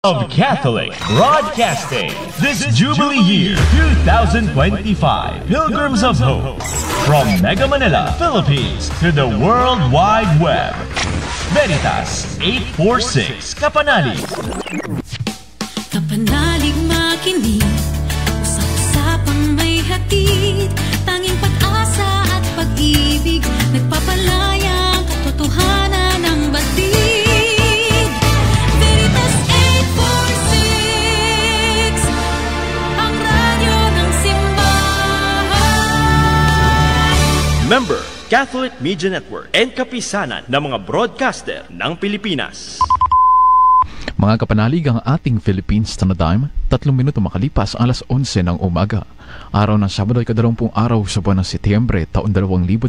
of Catholic Broadcasting this Jubilee Year 2025 Pilgrims of Hope from Mega Manila, Philippines to the World Wide Web. Veritas 846 Kapanalig. Kapanalig makinig, usap-usapang may hatid, tanging pag-asa at pag-ibig, nagpapalaya ang katotohanan ng batid. Veritas 846, ang radyo ng simbahan. Member, Catholic Media Network and kapisanan ng mga broadcaster ng Pilipinas. Mga kapanalig, ang ating Philippine Standard Time, 3 minuto makalipas alas 11 ng umaga. Araw ng Sabado ay 20 araw sa buwan ng Setyembre, taon 2025.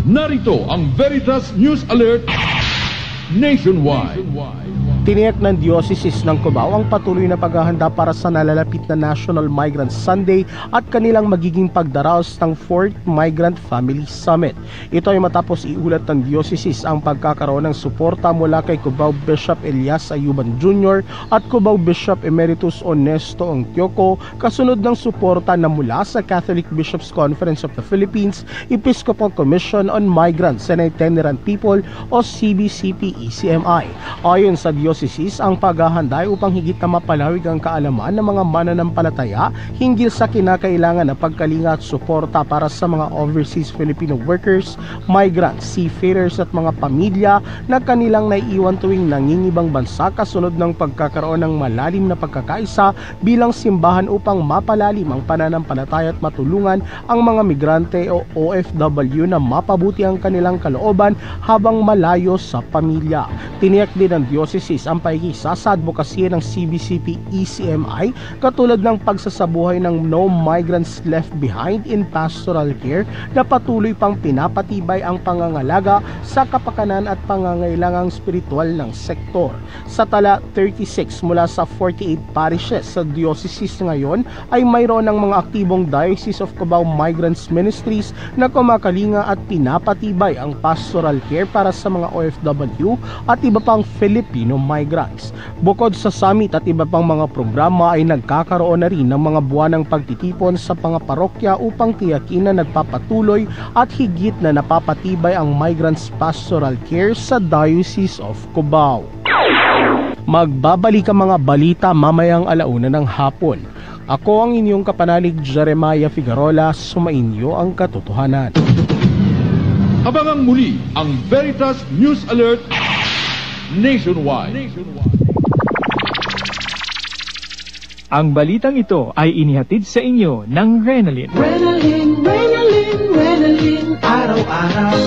Narito ang Veritas News Alert Nationwide. Tiniyak ng Diocese ng Cubao ang patuloy na paghahanda para sa nalalapit na National Migrant Sunday at kanilang magiging pagdaraos ng 4th Migrant Family Summit. Ito ay matapos iulat ng Diocese ang pagkakaroon ng suporta mula kay Cubao Bishop Elias Ayuban Jr. at Cubao Bishop Emeritus Honesto Ongtioco kasunod ng suporta na mula sa Catholic Bishops Conference of the Philippines, Episcopal Commission on Migrants and Itinerant People o CBCP-ECMI. Ayon sa Diocese, ang paghahanda ay upang higit na mapalawig ang kaalaman ng mga mananampalataya hinggil sa kinakailangan na pagkalinga at suporta para sa mga overseas Filipino workers, migrants, seafarers at mga pamilya na kanilang naiiwan tuwing nangingibang bansa kasunod ng pagkakaroon ng malalim na pagkakaisa bilang simbahan upang mapalalim ang pananampalataya at matulungan ang mga migrante o OFW na mapabuti ang kanilang kalooban habang malayo sa pamilya. Tiniyak din ng Diocese ang paikisa sa advokasya ng CBCP-ECMI katulad ng pagsasabuhay ng No Migrants Left Behind in Pastoral Care na patuloy pang pinapatibay ang pangangalaga sa kapakanan at pangangailangang spiritual ng sektor. Sa tala 36 mula sa 48 parishes sa diocese ngayon ay mayroon ng mga aktibong Diocese of Cubao Migrants Ministries na kumakalinga at pinapatibay ang pastoral care para sa mga OFW at iba pang Filipino migrants. Bukod sa summit at iba pang mga programa ay nagkakaroon na rin ng mga buwanang pagtitipon sa mga parokya upang tiyakin na nagpapatuloy at higit na napapatibay ang migrants pastoral care sa Diocese of Cubao. Magbabalik ang mga balita mamayang alauna ng hapon. Ako ang inyong kapanalig Jeremiah Figarola, sumainyo ang katotohanan. Abangang muli ang Veritas News Alert Nationwide. Ang balitang ito ay inihatid sa inyo ng Renalyn. Renalyn, araw-araw.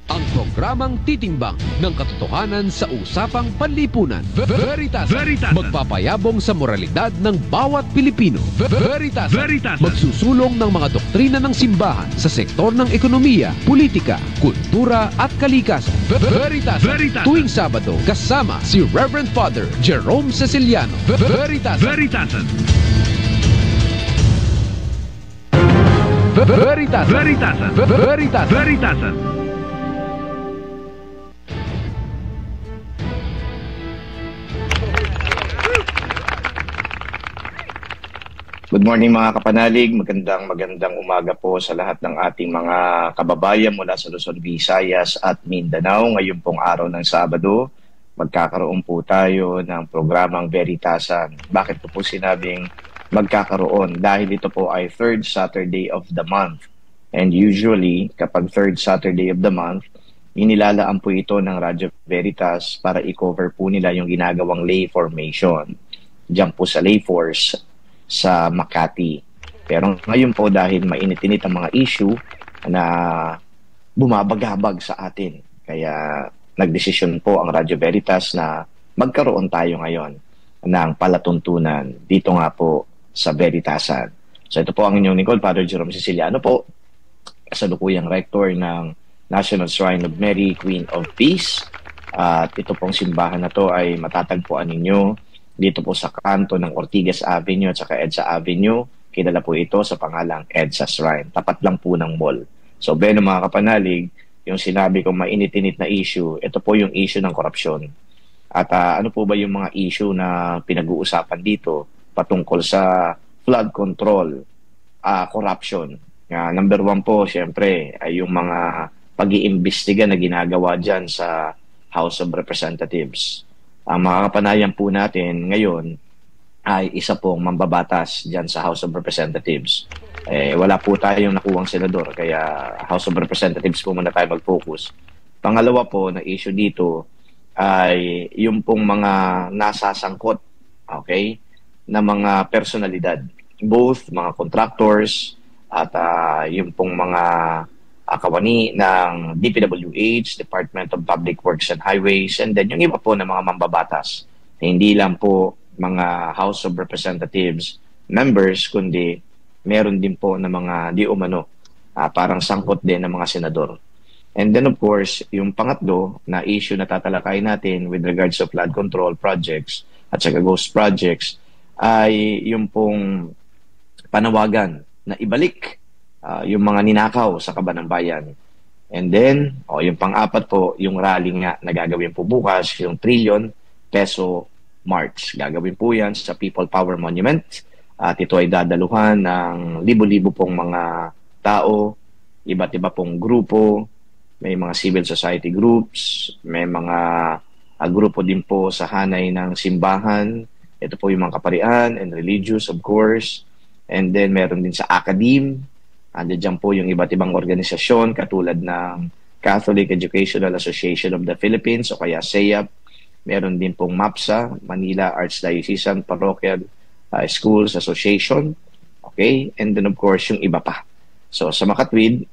Ang programang titimbang ng katotohanan sa usapang panlipunan. Veritas. Magpapayabong sa moralidad ng bawat Pilipino. Veritas. Magsusulong ng mga doktrina ng simbahan sa sektor ng ekonomiya, politika, kultura at kalikasan. Veritas. Tuwing Sabado, kasama si Reverend Father Jerome Ceciliano. Veritas. Good morning mga kapanalig, magandang umaga po sa lahat ng ating mga kababayan mula sa Luzon, Visayas at Mindanao. Ngayon pong araw ng Sabado, magkakaroon po tayo ng programang Veritasan. Bakit po sinabing magkakaroon? Dahil ito po ay third Saturday of the month. And usually, kapag third Saturday of the month, inilalaan po ito ng Radyo Veritas para i-cover po nila yung ginagawang lay formation. Diyan po sa Lay Force sa Makati. Pero ngayon po dahil mainit-init ang mga issue na bumabagabag sa atin. Kaya nagdesisyon po ang Radyo Veritas na magkaroon tayo ngayon ng palatuntunan dito nga po sa Veritasan. So ito po ang inyong Nicole, Father Jerome Ceciliano po, kasalukuyang rector ng National Shrine of Mary, Queen of Peace. At ito pong simbahan na to ay matatagpuan ninyo dito po sa kanto ng Ortigas Avenue at saka EDSA Avenue. Kilala po ito sa pangalang EDSA Shrine. Tapat lang po ng mall. So, Beno mga kapanalig, yung sinabi kong mainit-init na issue, ito po yung issue ng korupsyon. At ano po ba yung mga issue na pinag-uusapan dito patungkol sa flood control, corruption. Number 1 po, syempre, ay yung mga pag-iimbestiga na ginagawa dyan sa House of Representatives. Ang makakapanayan po natin ngayon ay isa pong mambabatas dyan sa House of Representatives. Wala po tayong nakuhang senador, kaya House of Representatives po muna tayo mag-focus. Pangalawa po na issue dito ay yung pong mga nasasangkot, okay, na mga personalidad, both mga contractors at yung pong mga kawani ng DPWH, Department of Public Works and Highways, and then yung iba po na mga mambabatas. Hindi lang po mga House of Representatives members, kundi meron din po na mga di umano, parang sangkot din ng mga senador. And then of course, yung pangatlo na issue na tatalakay natin with regards to flood control projects at saka ghost projects ay yung pong panawagan na ibalik yung mga ninakaw sa Kaban ng Bayan. And then, yung pang-apat po, yung rally nga na gagawin po bukas, yung trillion peso march. Gagawin po yan sa People Power Monument. At ito ay dadaluhan ng libo-libo pong mga tao, iba't iba pong grupo, may mga civil society groups, may mga grupo din po sa hanay ng simbahan. Ito po yung mga kaparian and religious, of course. And then, meron din sa academe. Andiyan po yung iba't ibang organisasyon katulad ng Catholic Educational Association of the Philippines o kaya SEAP. Meron din pong MAPSA, Manila Archdiocesan Parochial Schools Association. Okay? And then of course, yung iba pa. So sa Makatwid,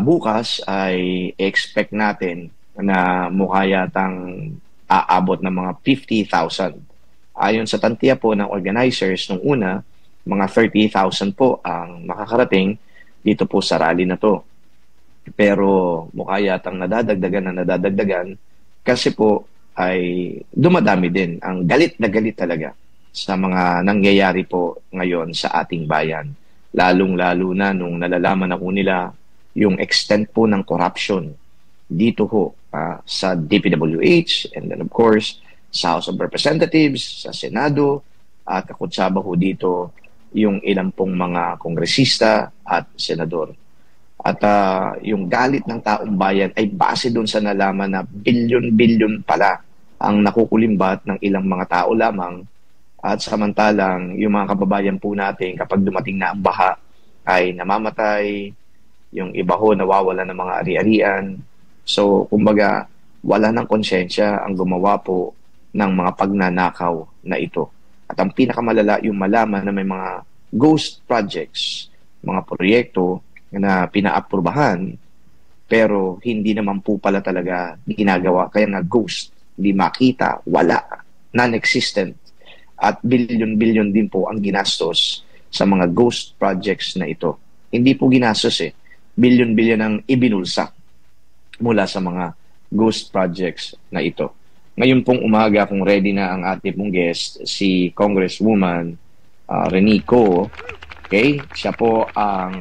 bukas ay expect natin na mukha yatang aabot ng mga 50,000. Ayon sa tantiya po ng organizers nung una, mga 30,000 po ang makakarating dito po sa rally na to. Pero mukha yatang nadadagdagan kasi po ay dumadami din ang galit na galit talaga sa mga nangyayari po ngayon sa ating bayan. Lalong-lalo na nung nalalaman na po nila yung extent po ng corruption dito ho sa DPWH and then of course sa House of Representatives, sa Senado at kakutsaba ho dito yung ilang pong mga kongresista at senador. At yung galit ng taong bayan ay base doon sa nalaman na bilyon-bilyon pala ang nakukulimbat ng ilang mga tao lamang at samantalang yung mga kababayan po natin kapag dumating na ang baha ay namamatay, yung iba ho nawawala ng mga ari-arian. So, kumbaga, wala ng konsyensya ang gumawa po ng mga pagnanakaw na ito. At ang pinakamalala, yung malaman na may mga ghost projects, mga proyekto na pinaaprubahan, pero hindi naman po pala talaga ginagawa. Kaya nga ghost, hindi makita, wala, non-existent. At bilyon-bilyon din po ang ginastos sa mga ghost projects na ito. Hindi po ginastos bilyon-bilyon ang ibinulsa mula sa mga ghost projects na ito. Ngayon pong umaga, kung ready na ang ating pong guest, si Congresswoman Reni Co. Okay? Siya po ang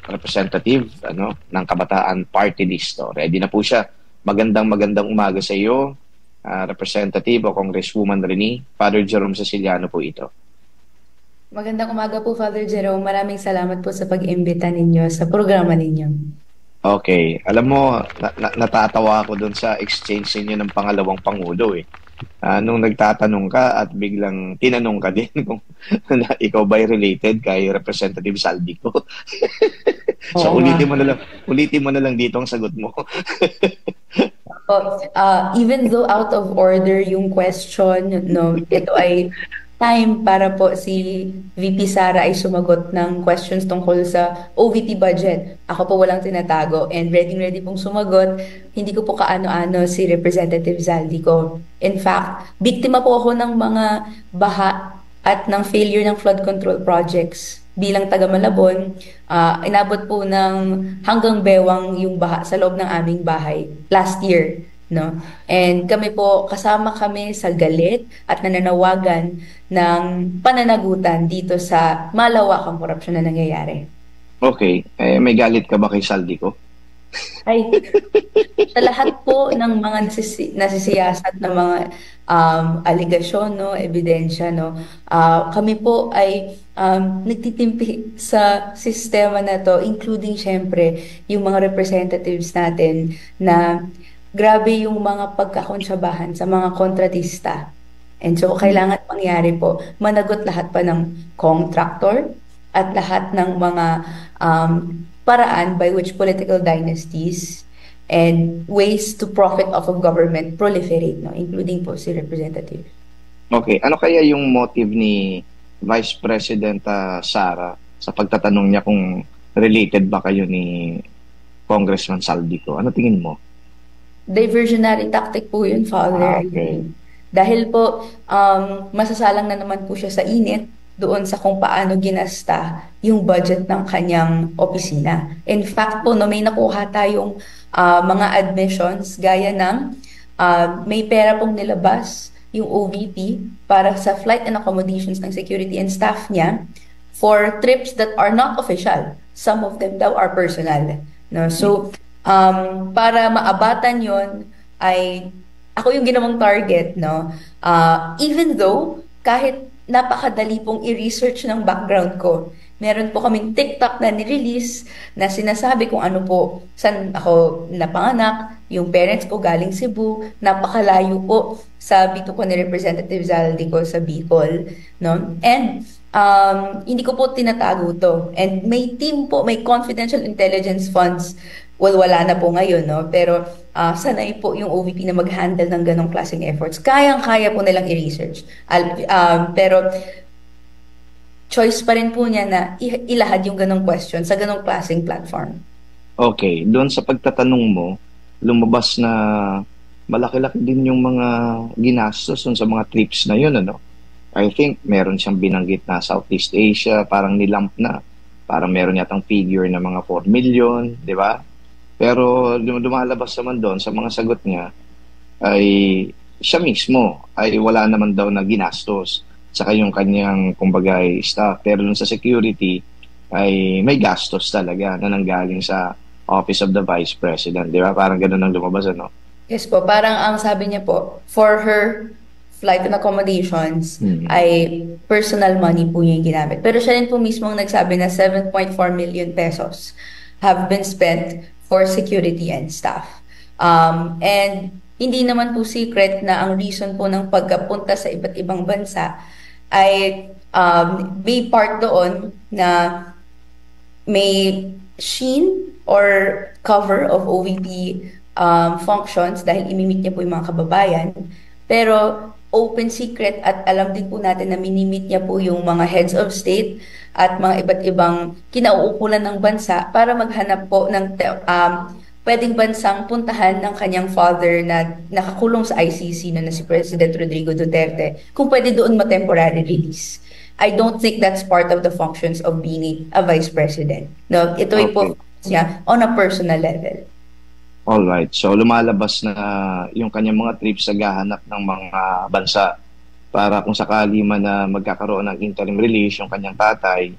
representative ng Kabataan Party List. Ready na po siya. Magandang umaga sa iyo, Representative o Congresswoman Reni. Father Jerome Ceciliano po ito. Magandang umaga po, Father Jerome. Maraming salamat po sa pag-imbita ninyo sa programa ninyo. Okay. Alam mo, natatawa ako doon sa exchange ninyo ng pangalawang Pangulo nung nagtatanong ka at biglang tinanong ka din kung ikaw ba'y related kay Representative Saldico. So ulitin mo na lang dito ang sagot mo. Even though out of order yung question, ito ay time para po si VP Sara ay sumagot ng questions tungkol sa OVP budget. Ako po walang tinatago and ready pong sumagot. Hindi ko po kaano-ano si Representative Zaldico. In fact, biktima po ako ng mga baha at ng failure ng flood control projects. Bilang taga Malabon, inabot po ng hanggang bewang yung baha sa loob ng aming bahay last year. And kasama kami sa galit at nananawagan ng pananagutan dito sa malawakang korupsyon na nangyayari. Okay. May galit ka ba kay Saldico? Ay, sa lahat po ng mga nasisiyasat na mga aligasyon, no, ebidensya, no. Kami po ay nagtitimpi sa sistema na to, including syempre yung mga representatives natin na grabe yung mga pagkakonsyabahan sa mga kontratista. And so, kailangan mangyari po, managot lahat pa ng contractor at lahat ng mga paraan by which political dynasties and ways to profit off of government proliferate, no? Including po si Representative. Okay, ano kaya yung motive ni Vice President Sara sa pagtatanong niya kung related ba kayo ni Congressman Saldico? Ano tingin mo? Diversionary tactic po yun, Father. Okay. Dahil po, masasalang na naman po siya sa init doon sa kung paano ginasta yung budget ng kanyang opisina. In fact po, no, may nakuha tayong mga admissions gaya ng may pera pong nilabas yung OVP para sa flight and accommodations ng security and staff niya for trips that are not official. Some of them daw are personal. No? So, para maabatan yon ay ako yung ginawang target, no? Even though kahit napakadali pong i-research ng background ko, meron po kaming TikTok na nirelease na sinasabi kung ano po, saan ako napanganak, yung parents ko galing Cebu, napakalayo po sa bito ko ni Representative Zaldico sa Bicol, no? And hindi ko po tinatago to. And may team po, may confidential intelligence funds. Well, wala na po ngayon, no? Pero sanay po yung OVP na mag-handle ng ganong klaseng efforts. Kayang-kaya po nilang i-research. Pero choice pa rin po niya na ilahad yung ganong question sa ganong klaseng platform. Okay, doon sa pagtatanong mo, lumabas na malaki-laki din yung mga ginastos sa mga trips na yun, ano? I think meron siyang binanggit na Southeast Asia, parang nilamp na. Parang meron yatang figure na mga 4 million, di ba? Pero lumalabas naman doon sa mga sagot niya ay siya mismo ay wala naman daw na ginastos. Saka yung kanyang kumbaga staff. Pero dun sa security ay may gastos talaga na nanggaling sa Office of the Vice President. Di ba? Parang ganun ang lumabas, ano? Yes po. Parang ang sabi niya po, for her flight and accommodations ay personal money po yung ginamit. Pero siya rin po mismo ang nagsabi na 7.4 million pesos have been spent for security and staff. And hindi naman po secret na ang reason po ng pagkapunta sa iba't ibang bansa ay may part doon na may sheen or cover of OVP functions dahil imimit niya po yung mga kababayan. Pero open secret at alam din po natin na minimit niya po yung mga heads of state at mga iba't ibang kinauukulan ng bansa para maghanap po ng pwedeng bansang puntahan ng kanyang father na nakakulong sa ICC na si President Rodrigo Duterte kung pwede doon ma-temporary release. I don't think that's part of the functions of being a vice president. No, ito ay po siya on a personal level. Alright, so lumalabas na yung kanyang mga trips sa gahanap ng mga bansa para kung sakali man na magkakaroon ng interim release yung kanyang tatay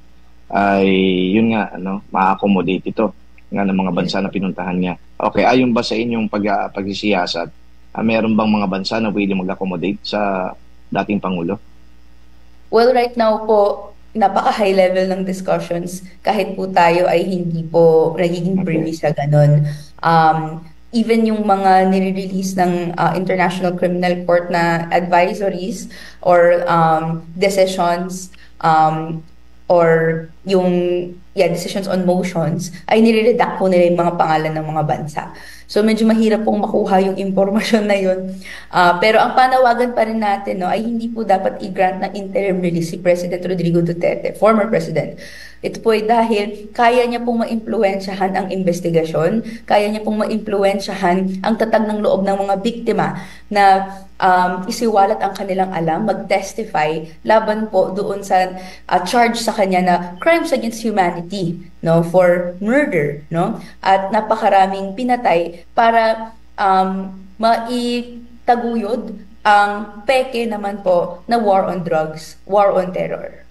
ay yun nga, ano, ma-accommodate ito nga ng mga bansa na pinuntahan niya. Okay, ayon ba sa inyong pagsisiyasat, meron bang mga bansa na willing mag-accommodate sa dating Pangulo? Well, right now po, napaka-high level ng discussions kahit po tayo ay hindi po nagiging privy sa ganun. Even yung mga nire-release ng International Criminal Court na advisories or decisions or yung decisions on motions ay nire-redact po nila yung mga pangalan ng mga bansa. So medyo mahirap pong makuha yung impormasyon na yun. Pero ang panawagan pa rin natin, no, ay hindi po dapat i-grant ng interim release si President Rodrigo Duterte, former president. Ito po ay dahil kaya niya pong maimpluwensyahan ang investigasyon, kaya niya pong maimpluwensyahan ang tatag ng loob ng mga biktima na isiwalat ang kanilang alam, mag-testify laban po doon sa charge sa kanya na crimes against humanity, no, for murder, no, at napakaraming pinatay para maitaguyod ang peke naman po na war on drugs, war on terror.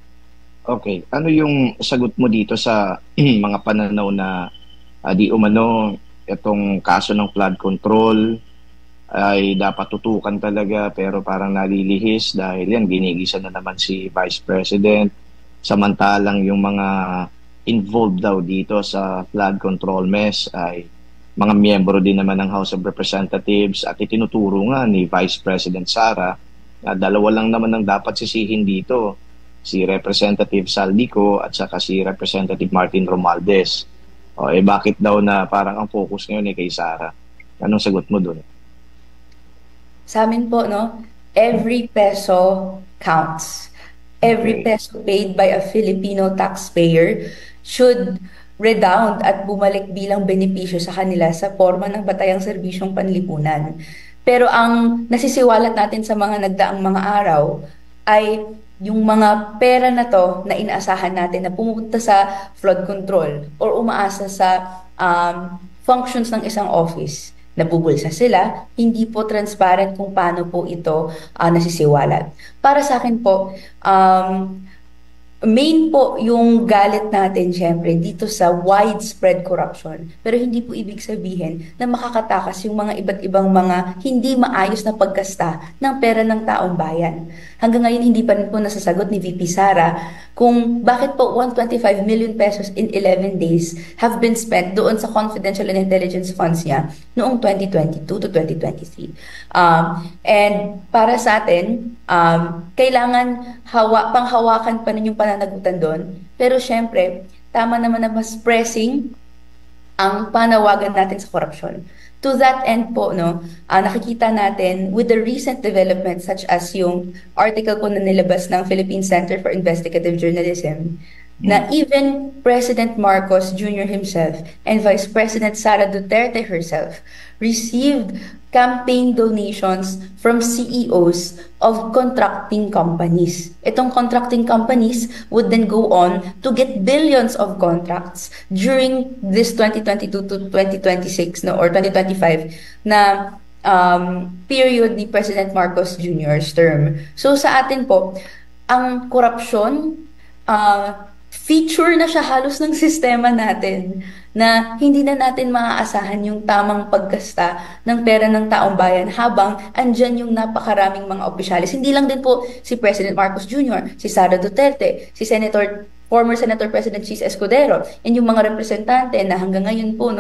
Okay, ano yung sagot mo dito sa mga pananaw na di umano itong kaso ng flood control ay dapat tutukan talaga, pero parang nalilihis dahil yan, ginigisa na naman si Vice President. Samantalang yung mga involved daw dito sa flood control mess ay mga miyembro din naman ng House of Representatives, at itinuturo nga ni Vice President Sara na dalawa lang naman ang dapat sisihin dito, si Representative Saldico at saka si Representative Martin Romualdez. Bakit daw na parang ang focus ngayon kay Sara? Anong sagot mo doon? Sa amin po, no, every peso counts. Every peso paid by a Filipino taxpayer should redound at bumalik bilang benepisyo sa kanila sa forma ng batayang serbisyong panlipunan. Pero ang nasisiwalat natin sa mga nagdaang mga araw ay yung mga pera na to na inaasahan natin na pumunta sa flood control or umaasa sa functions ng isang office. Nabubulsa sila, hindi po transparent kung paano po ito nasisiwalat. Para sa akin po, main po yung galit natin syempre dito sa widespread corruption. Pero hindi po ibig sabihin na makakatakas yung mga iba't ibang mga hindi maayos na pagkasta ng pera ng taong bayan. Hanggang ngayon hindi pa rin po nasasagot ni VP Sara kung bakit po 125 million pesos in 11 days have been spent doon sa confidential and intelligence funds niya noong 2022 to 2023. And para sa atin, kailangan panghawakan pa rin yung pananagutan doon. Pero syempre, tama naman na mas pressing ang panawagan natin sa korupsyon. To that end po, no, nakikita natin with the recent developments such as yung article po na nilabas ng Philippine Center for Investigative Journalism, na even President Marcos Jr. himself and Vice President Sara Duterte herself received campaign donations from CEOs of contracting companies. Itong contracting companies would then go on to get billions of contracts during this 2022 to 2026 or 2025 na period ni President Marcos Jr.'s term. So sa atin po, ang korupsyon, feature na siya halos ng sistema natin na hindi na natin maaasahan yung tamang paggasta ng pera ng taong bayan habang andyan yung napakaraming mga opisyalis. Hindi lang din po si President Marcos Jr., si Sara Duterte, si former Senator President Chis Escudero, and yung mga representante na hanggang ngayon po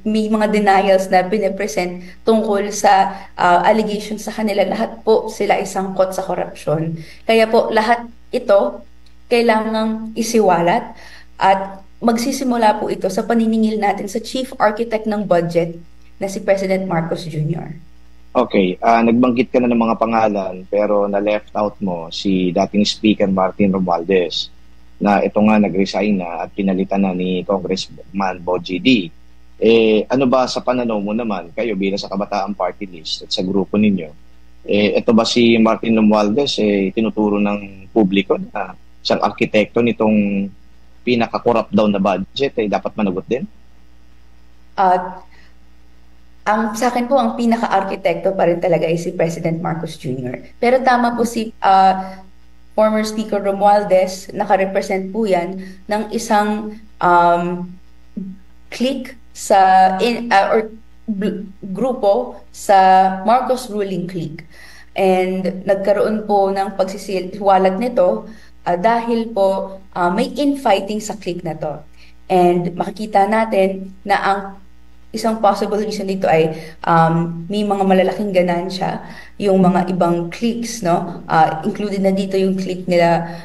may mga denials na pinipresent tungkol sa allegations sa kanila. Lahat po sila ay sangkot sa korupsyon. Kaya po lahat ito kailangang isiwalat at magsisimula po ito sa paniningil natin sa Chief Architect ng Budget na si President Marcos Jr. Okay, nagbanggit ka na ng mga pangalan pero na-left out mo si dating Speaker Martin Romualdez na ito nga nag-resign na at pinalitan na ni Congressman Bogie D. Ano ba sa pananaw mo naman, kayo bilang sa Kabataan Party List at sa grupo ninyo, ito ba si Martin Romualdez tinuturo ng publiko na siyang arkitekto nitong pinaka-corrupt daw na budget dapat managot din? Ang sa akin po, ang pinaka-arkitekto pa rin talaga ay si President Marcos Jr. Pero tama po si former Speaker Romualdez, naka-represent po yan ng isang clique or grupo sa Marcos ruling clique. And nagkaroon po ng pagsisiwalat nito dahil po may infighting sa clique na to. And makikita natin na ang isang possible reason dito ay may mga malalaking ganansya yung mga ibang cliques, no? Included na dito yung clique nila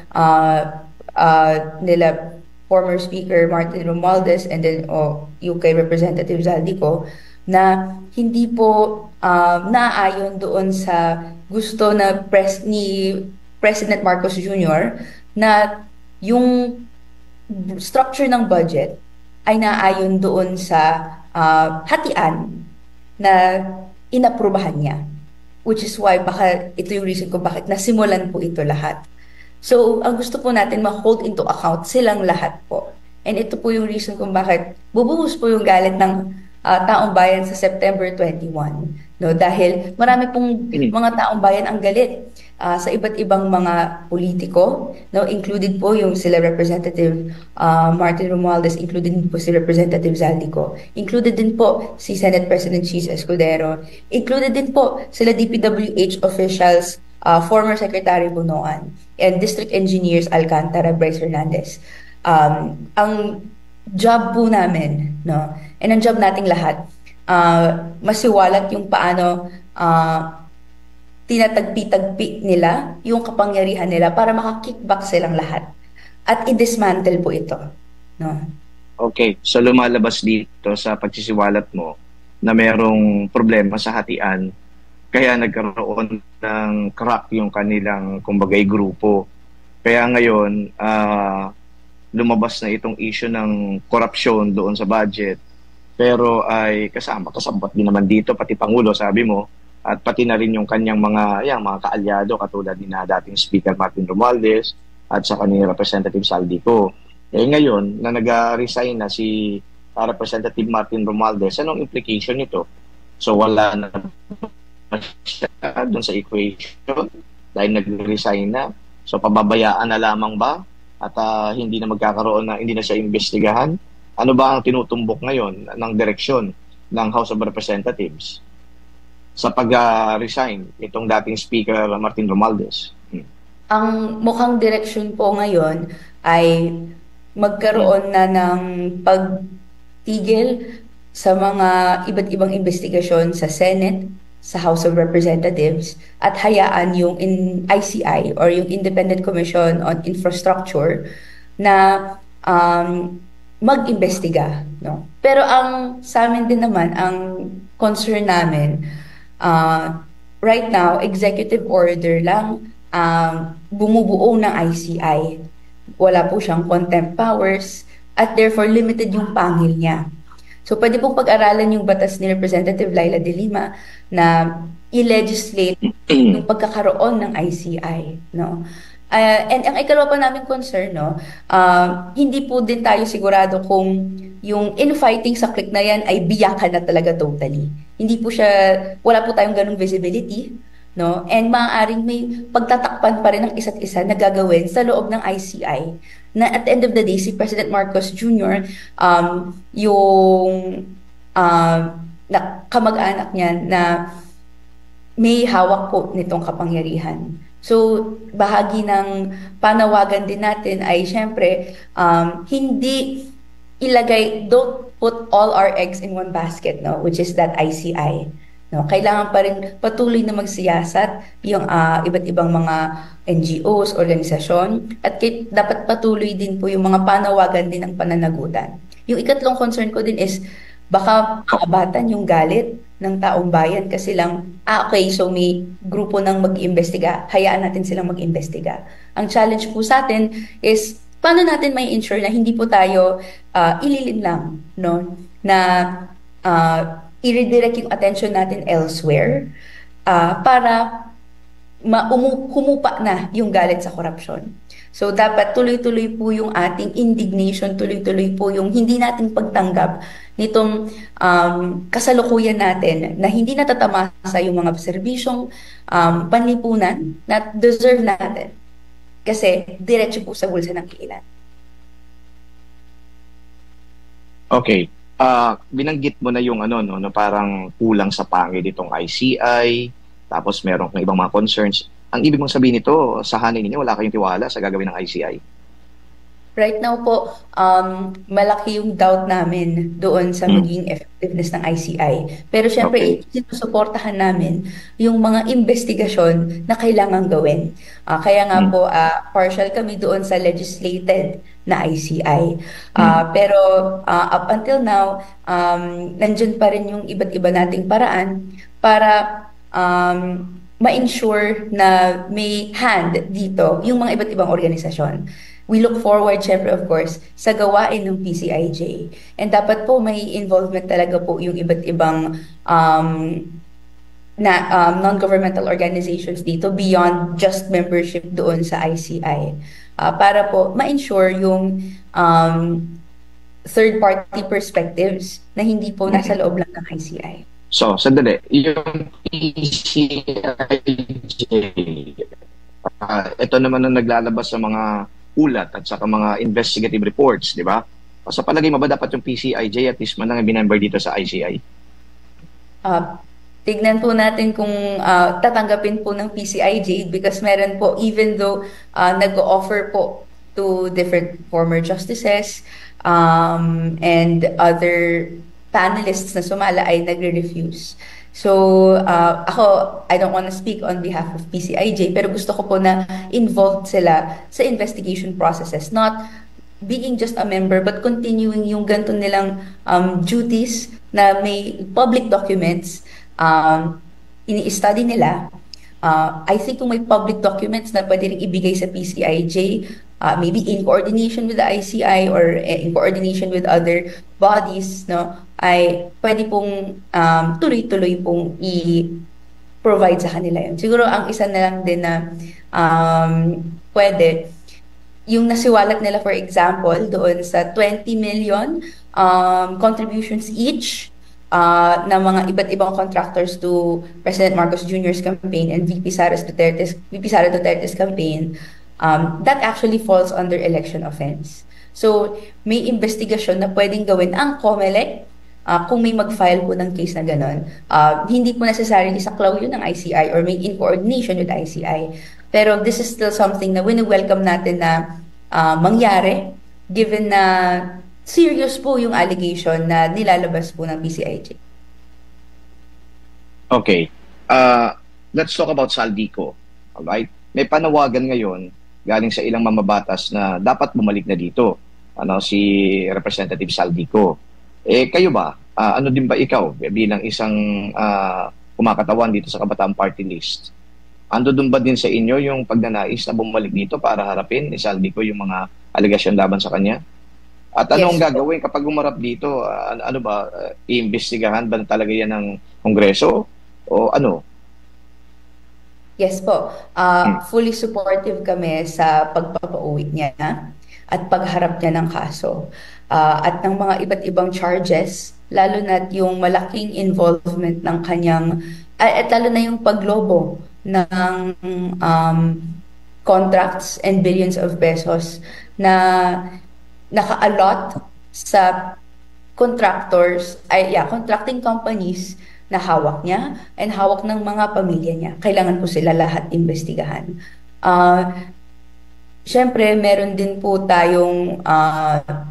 former Speaker Martin Romualdez and then UK Representative Zaldico na hindi po naayon doon sa gusto na ni President Marcos Jr. na yung structure ng budget ay naayon doon sa hatian na inaprubahan niya. Which is why baka ito yung reason kung bakit nasimulan po ito lahat. So, ang gusto po natin ma-hold into account silang lahat po. And ito po yung reason kung bakit bubuhos po yung galit ng taong bayan sa September 21 no? Dahil marami pong mga taong bayan ang galit sa iba't ibang mga politiko, no? Included po yung sila Representative Martin Romualdez, included din po si Representative Zaldico, included din po si Senate President Cheese Escudero, included din po sila DPWH officials, former Secretary Bunoan, and District Engineers Alcantara, Bryce Hernandez. Ang job po namin, no, and ang job nating lahat, masiwalat yung paano tinatagpi-tagpi nila yung kapangyarihan nila para makakickback silang lahat at i-dismantle po ito, no? Okay, so lumalabas dito sa pagsisiwalat mo na merong problema sa hatian, kaya nagkaroon ng crack yung kanilang kumbagay grupo. Kaya ngayon, lumabas na itong issue ng korupsyon doon sa budget, pero ay kasabot din naman dito pati Pangulo, sabi mo, at pati na rin yung kanyang mga kaalyado katulad ni na dating Speaker Martin Romualdez at sa kanila Representative Zaldico. Ngayon na nag-resign na si Representative Martin Romualdez, anong implication nito? So wala na siya doon sa equation dahil nag-resign na. So pababayaan na lamang ba at hindi na hindi na siya imbestigahan? Ano ba ang tinutumbok ngayon ng direksyon ng House of Representatives sa pag-resign itong dating Speaker Martin Romualdez? Ang mukhang direksyon po ngayon ay magkaroon na ng pagtigil sa mga iba't ibang investigasyon sa Senate, sa House of Representatives, at hayaan yung ICI or yung Independent Commission on Infrastructure na mag-imbestiga, no? Pero ang sa amin din naman, ang concern namin, right now, executive order lang bumubuo ng ICI. Wala po siyang contempt powers at therefore limited yung pangil niya. So pwede pong pag-aralan yung batas ni Representative Laila de Lima na i-legislate yung pagkakaroon ng ICI, no? And ang ikalawa pa namin concern, no, hindi po din tayo sigurado kung yung infighting sa clique na yan ay biyakan na talaga totally. Hindi po siya, wala po tayong ganung visibility, no? And maaaring may pagtatakpan pa rin ng isa't isa na gagawin sa loob ng ICI na at the end of the day, si President Marcos Jr., yung kamag-anak niya na may hawak po nitong kapangyarihan. So, bahagi ng panawagan din natin ay syempre, hindi ilagay, don't put all our eggs in one basket, no, which is that ICI. No, kailangan pa rin patuloy na magsiyasat yung iba't ibang mga NGOs, organisasyon, at dapat patuloy din po yung mga panawagan din ng pananagutan. Yung ikatlong concern ko din is baka maabatan yung galit ng taong bayan kasi lang, okay, so may grupo ng mag-iimbestiga, hayaan natin silang mag-iimbestiga. Ang challenge po sa atin is, paano natin may ensure na hindi po tayo ililin lang, no? Na i-redirect yung attention natin elsewhere para humupa na yung galit sa korupsyon. So dapat tuloy-tuloy po yung ating indignation, tuloy-tuloy po yung hindi natin pagtanggap nitong kasalukuyan natin na hindi natatamasa yung mga serbisyong panlipunan na deserve natin. Kasi diretso po sa bulsa ng ilan. Okay. Binanggit mo na yung na parang kulang sa pangil itong ICI, tapos meron kang ibang mga concerns. Ang ibig mong sabihin nito, sa hanay ninyo, wala kayong tiwala sa gagawin ng ICI? Right now po, malaki yung doubt namin doon sa maging effectiveness ng ICI. Pero syempre, sinusuportahan namin yung mga investigasyon na kailangan gawin. Kaya nga po, partial kami doon sa legislated na ICI. Pero up until now, nandyan pa rin yung iba't iba nating paraan para ma-ensure na may hand dito yung mga iba't ibang organisasyon. We look forward, syempre, of course, sa gawain ng PCIJ. And dapat po may involvement talaga po yung iba't ibang non-governmental organizations dito beyond just membership doon sa ICI. Para po ma-ensure yung third-party perspectives na hindi po nasa loob lang ng ICI. So, sandali. Yung PCIJ, ito naman ang naglalabas sa mga ulat at saka mga investigative reports, di ba? Sa palagay mo ba dapat yung PCIJ at least man lang binember dito sa ICI? Tignan po natin kung tatanggapin po ng PCIJ because meron po, even though nag-offer po to different former justices and other panelists na sumala ay nagre-refuse. So, ako, I don't want to speak on behalf of PCIJ, pero gusto ko po na involved sila sa investigation processes, not being just a member, but continuing yung ganito nilang duties na may public documents, ini-study nila. I think kung may public documents na pwede rin ibigay sa PCIJ, maybe in coordination with the ICI or in coordination with other bodies, no, ay pwede pong tuloy-tuloy pong i-provide sa kanila yun. Siguro ang isa na lang din na pwede, yung nasiwalat nila, for example, doon sa 20 million contributions each na mga iba't ibang contractors to President Marcos Jr.'s campaign and VP Sara Duterte's campaign, that actually falls under election offense. So, may investigasyon na pwedeng gawin ang COMELEC kung may mag-file po ng case na gano'n. Hindi po necessarily sa claw yun ng ICI or may in coordination with ICI. Pero this is still something na wini-welcome natin na mangyari given na serious po yung allegation na nilalabas po ng PCIJ. Okay. Let's talk about Saldico. Alright? May panawagan ngayon galing sa ilang mamabatas na dapat bumalik na dito. Si Representative Saldico. Kayo ba? Ano din ba ikaw bilang isang kumakatawan dito sa Kabataan Party List? Ando doon ba din sa inyo yung pagnanais na bumalik dito para harapin ni Saldico yung mga alegasyon laban sa kanya? At anong gagawin kapag umarap dito? Ano ba? Iimbestigahan ba talaga yan ng Kongreso? O ano? Yes po. Fully supportive kami sa pagpapauwi niya at pagharap niya ng kaso. At ng mga iba't ibang charges, lalo na yung malaking involvement ng kanyang, at lalo na yung paglobo ng contracts and billions of pesos na naka-allot sa contracting companies na hawak niya and hawak ng mga pamilya niya. Kailangan po sila lahat investigahan. Siyempre, meron din po tayong,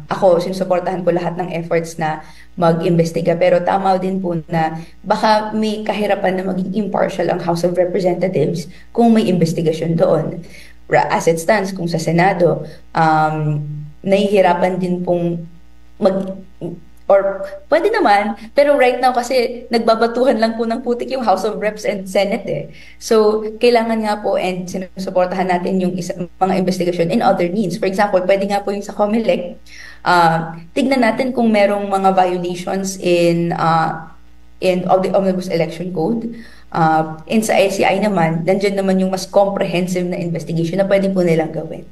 ako, sinusuportahan ko lahat ng efforts na mag-imbestiga. Pero tama din po na baka may kahirapan na maging impartial ang House of Representatives kung may investigasyon doon. As it stands, kung sa Senado, nahihirapan din pong or pwede naman, pero right now kasi nagbabatuhan lang po ng putik yung House of Reps and Senate eh. So, kailangan nga po and sinusuportahan natin yung mga investigasyon in other means. For example, pwede nga po yung sa COMELEC, tignan natin kung merong mga violations in the Omnibus Election Code. And sa ICI naman, nandyan naman yung mas comprehensive na investigation na pwede po nilang gawin.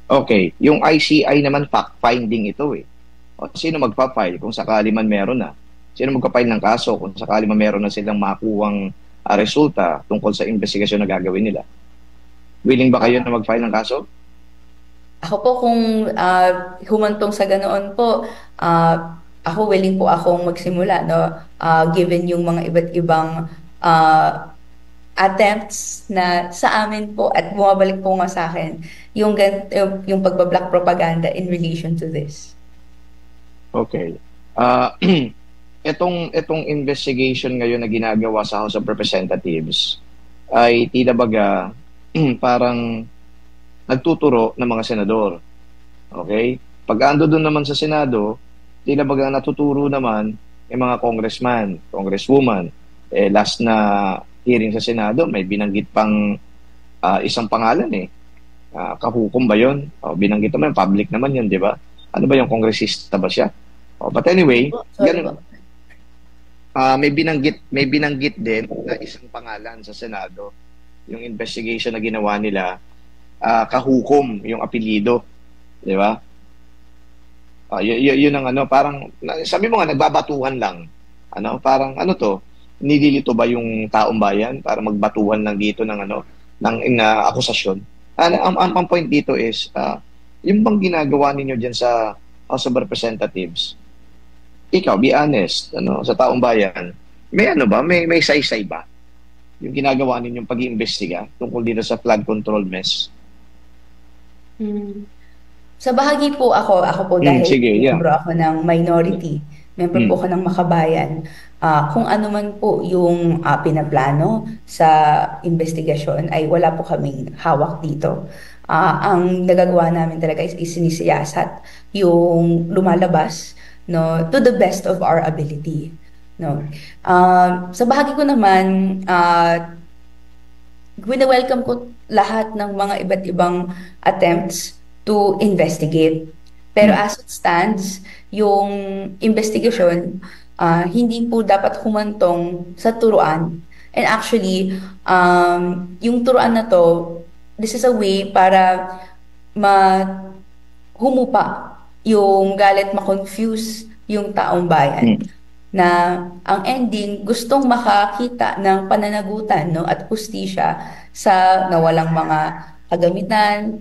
Okay, yung ICI naman fact-finding ito eh. O, sino magpa-file kung sakali man meron na? Sino magpa-file ng kaso kung sakali man meron na silang makuwang resulta tungkol sa investigasyon na gagawin nila? Willing ba kayo na mag-file ng kaso? Ako po kung humantong sa ganoon po, ako willing po akong magsimula, no? Given yung mga iba't ibang attempts na sa amin po at bumabalik po nga sa akin yung pagbablock propaganda in relation to this. Okay. Itong investigation ngayon na ginagawa sa House of Representatives ay tila baga parang nagtuturo ng mga senador. Okay? Pag ando doon naman sa Senado, tila baga natuturo naman yung mga congressman, congresswoman. Last na hearing sa Senado, may binanggit pang isang pangalan eh. Kahukom ba yun? Binanggit naman, public naman yun, di ba? Ano ba yung kongresista ba siya? But anyway, ganun. May binanggit din na isang pangalan sa Senado. Yung investigation na ginawa nila, kahukom yung apelyido. Di ba? Yun ang parang, sabi mo nga, nagbabatuhan lang. Parang to, nililito ba yung taong bayan para magbatuhan lang dito ng akusasyon? Ang point dito is, yung bang ginagawa ninyo dyan sa House of Representatives, ikaw, be honest, sa taong bayan, may saysay ba? Yung ginagawa ninyong pag-iimbestiga tungkol dito sa flood control mess? Sa bahagi po ako po dahil membro ako ng minority, member po ako ng Makabayan. Kung ano man po yung pinaplano sa investigasyon ay wala po kaming hawak dito. Ang nagagawa namin talaga is sinisiyasat yung lumalabas, no, to the best of our ability, no. Sa bahagi ko naman, wini-welcome ko lahat ng mga iba't ibang attempts to investigate. Pero as it stands, yung investigation hindi po dapat humantong sa turuan. And actually, yung turuan na to, this is a way para humupa yung galit, ma-confuse yung taong bayan. Na ang ending, gustong makakita ng pananagutan, no, at hustisya sa nawalang mga kagamitan,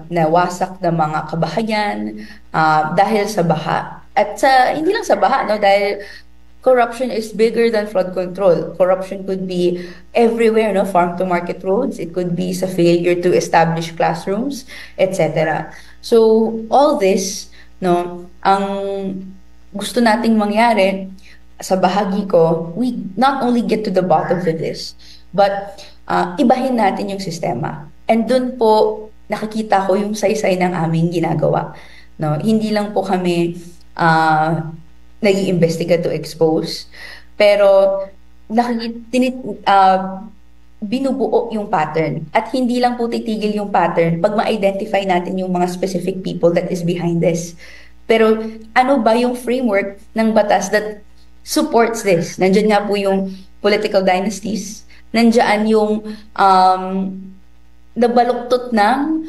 nawasak na mga kabahayan dahil sa baha. At hindi lang sa baha, no, dahil corruption is bigger than flood control. Corruption could be everywhere, no, farm to market roads. It could be sa failure to establish classrooms, etc. So all this, no, ang gusto nating mangyari sa bahagi ko, we not only get to the bottom of this, but ibahin natin yung sistema. And dun po nakikita ko yung saysay ng aming ginagawa. No, hindi lang po kami nag-iimbestiga to expose, pero binubuo yung pattern. At hindi lang po titigil yung pattern pag ma-identify natin yung mga specific people that is behind this. Pero ano ba yung framework ng batas that supports this? Nandiyan nga po yung political dynasties, nandiyan yung nabaluktot ng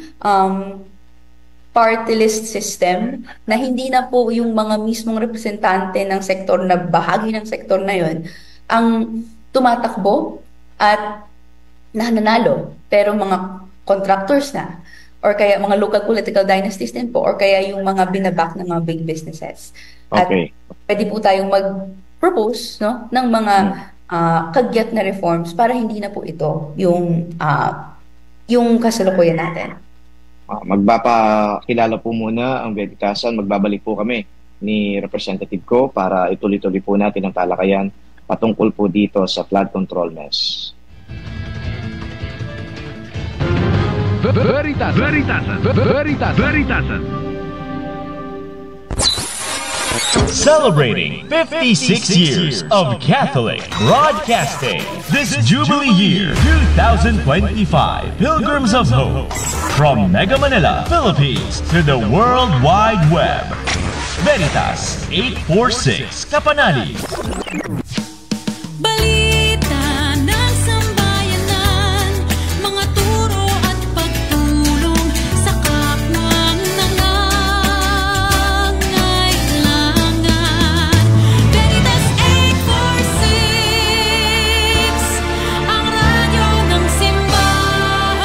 party list system na hindi na po yung mga mismong representante ng sektor na bahagi ng sektor na yon ang tumatakbo at nananalo, pero mga contractors na, or kaya mga local political dynasties din po, or kaya yung mga binaback ng mga big businesses. Okay. At pwede po tayong mag-propose, no, ng mga kagyat na reforms para hindi na po ito yung kasalukuyan natin. Magpapakilala po muna ang Veritasan. Magbabalik po kami ni Representative Ko para ituloy-tuloy po natin ang talakayan patungkol po dito sa flood control mess. Veritasan. Celebrating 56 years of Catholic Broadcasting this Jubilee Year 2025 Pilgrims of Hope. From Mega Manila, Philippines to the World Wide Web. Veritas 846 Kapanali. Balita ng sambayanan, mga turo at pagtulong sa kapwang nangangailangan. Veritas 846, ang radyo ng simbahan.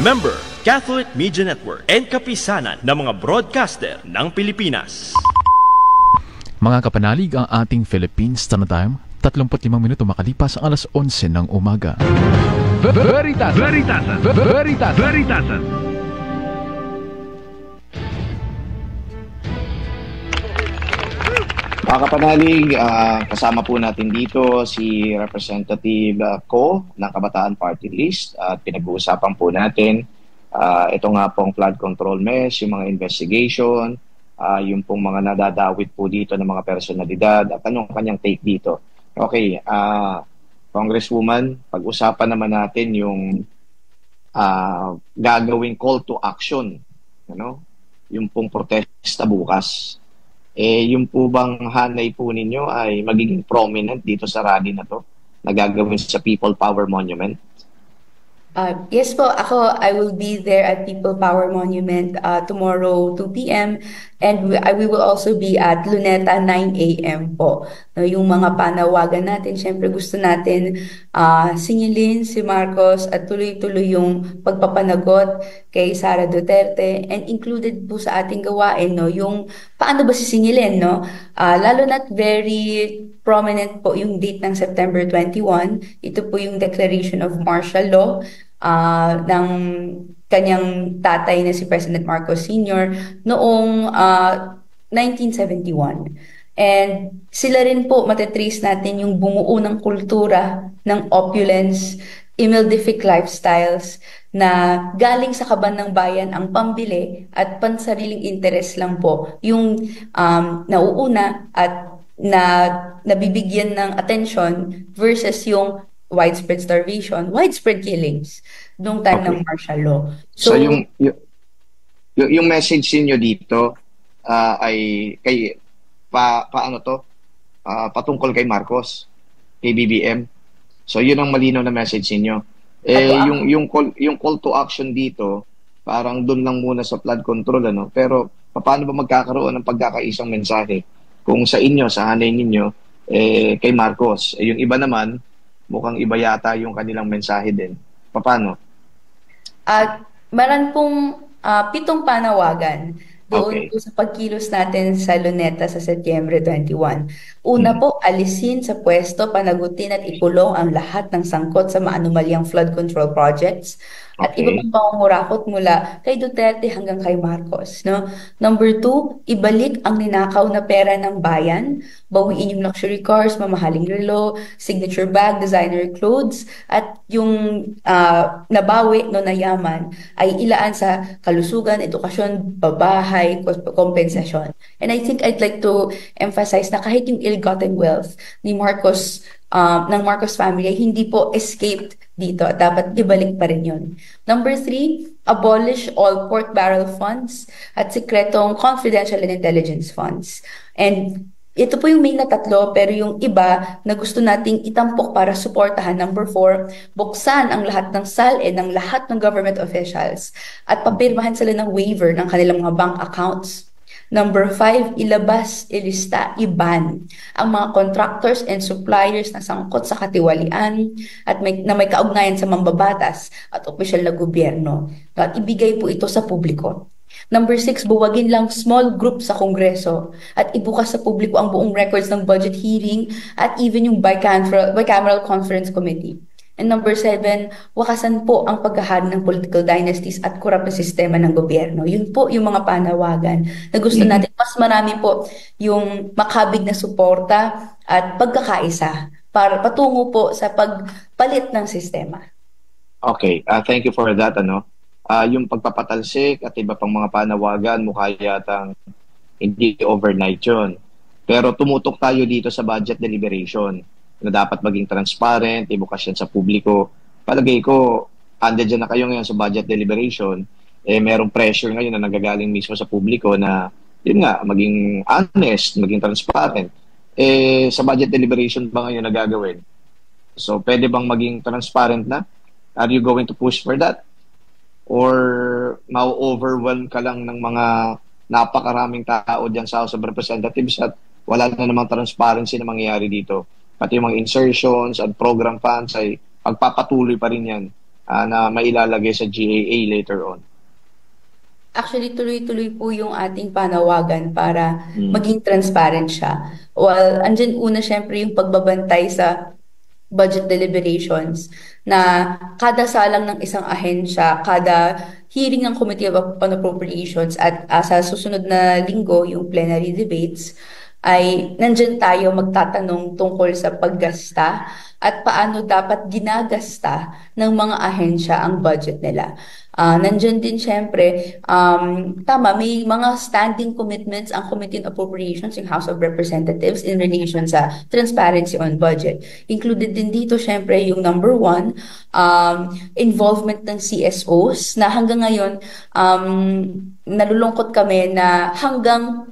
Member, Catholic Media Network and kapisanan ng mga broadcaster ng Pilipinas. Mga kapanalig, ang ating Philippines Standard Time, 35 minuto makalipas ang alas 11 ng umaga. Veritasan. Mga kapanalig, kasama po natin dito si Representative Ko ng Kabataan Party List at pinag-uusapan po natin ito nga pong flood control mess, yung mga investigation, yung pong mga nadadawit po dito ng mga personalidad at anong kanyang take dito. Okay, Congresswoman, pag-usapan naman natin yung gagawing call to action, yung pong protesta bukas. Yung po bang hanay po ninyo ay magiging prominent dito sa rally na to na gagawin sa People Power Monument? Yes po, I will be there at People Power Monument tomorrow 2 p.m. and we will also be at Luneta 9 a.m. po. No, yung mga panawagan natin, syempre gusto natin singilin si Marcos at tuloy-tuloy yung pagpapanagot kay Sara Duterte, and included po sa ating gawain no, yung paano ba sisingilin, no? Lalo na't very prominent po yung date ng September 21. Ito po yung declaration of martial law ng kanyang tatay na si President Marcos Sr. noong 1971. And sila rin po matetrace natin yung bumuo ng kultura ng opulence, imildific lifestyles na galing sa kaban ng bayan ang pambili at pansariling interes lang po yung nauuna at na nabibigyan ng attention versus yung widespread starvation, widespread killings noong time ng martial law. So yung message niyo dito ay kay paano to? Patungkol kay Marcos, kay BBM. So yun ang malinaw na message niyo. Yung call to action dito, parang doon lang muna sa flood control ano. Pero paano ba magkakaroon ng pagkakaisang mensahe kung sa inyo, sa hanay ninyo kay Marcos? Yung iba naman mukhang iba yata yung kanilang mensahe din. Paano? Meron pong 7 panawagan doon po sa pagkilos natin sa Luneta sa Setyembre 21. Una po, alisin sa pwesto, panagutin at ikulong ang lahat ng sangkot sa maanumalyang flood control projects at iba pang pangungurakot mula kay Duterte hanggang kay Marcos. No? Number 2, ibalik ang ninakaw na pera ng bayan, bawiin yung luxury cars, mamahaling relo, signature bag, designer clothes, at yung nabawi no na yaman ay ilaan sa kalusugan, edukasyon, babahay, kompensasyon. And I think I'd like to emphasize na kahit yung ill-gotten wealth ni Marcos ng Marcos family ay hindi po escaped dito. Dapat ibalik pa rin yun. Number 3, abolish all pork barrel funds at sikretong confidential and intelligence funds. And ito po yung main na 3, pero yung iba na gusto nating itampok para suportahan. Number 4, buksan ang lahat ng SALE ng lahat ng government officials at papirmahan sila ng waiver ng kanilang mga bank accounts. Number 5, ilabas, ilista, iban ang mga contractors and suppliers na sangkot sa katiwalian at may kaugnayan sa mambabatas at opisyal na gobyerno. At ibigay po ito sa publiko. Number 6, buwagin lang small group sa Kongreso at ibukas sa publiko ang buong records ng budget hearing at even yung bicameral conference committee. And number 7, wakasan po ang pagkahari ng political dynasties at korap na sistema ng gobyerno. Yun po yung mga panawagan na gusto natin. Mas marami po yung makabig na suporta at pagkakaisa para patungo po sa pagpalit ng sistema. Okay, thank you for that. Yung pagpapatalsik at iba pang mga panawagan mukha yatang hindi overnight yun. Pero tumutok tayo dito sa budget deliberation na dapat maging transparent, ibukas yan sa publiko. Palagay ko, andyan na kayo ngayon sa budget deliberation, merong pressure ngayon na nagagaling mismo sa publiko na, yun nga, maging honest, maging transparent. Sa budget deliberation ba ngayon nagagawin? So, pwede bang maging transparent na? Are you going to push for that? Or ma-overwhelm ka lang ng mga napakaraming tao dyan sa House of Representatives at wala na namang transparency na mangyayari dito? Pati yung mga insertions at program funds ay pagpapatuloy pa rin yan na mailalagay sa GAA later on. Actually, tuloy-tuloy po yung ating panawagan para maging transparent siya. Well, andyan una syempre yung pagbabantay sa budget deliberations na kada salang ng isang ahensya, kada hearing ng Committee on Appropriations at sa susunod na linggo, yung plenary debates, ay nandyan tayo magtatanong tungkol sa paggasta at paano dapat ginagasta ng mga ahensya ang budget nila. Nandyan din syempre, tama, may mga standing commitments ang Committee on Appropriations, yung House of Representatives in relation sa transparency on budget. Included din dito syempre yung number 1, involvement ng CSOs na hanggang ngayon, nalulungkot kami na hanggang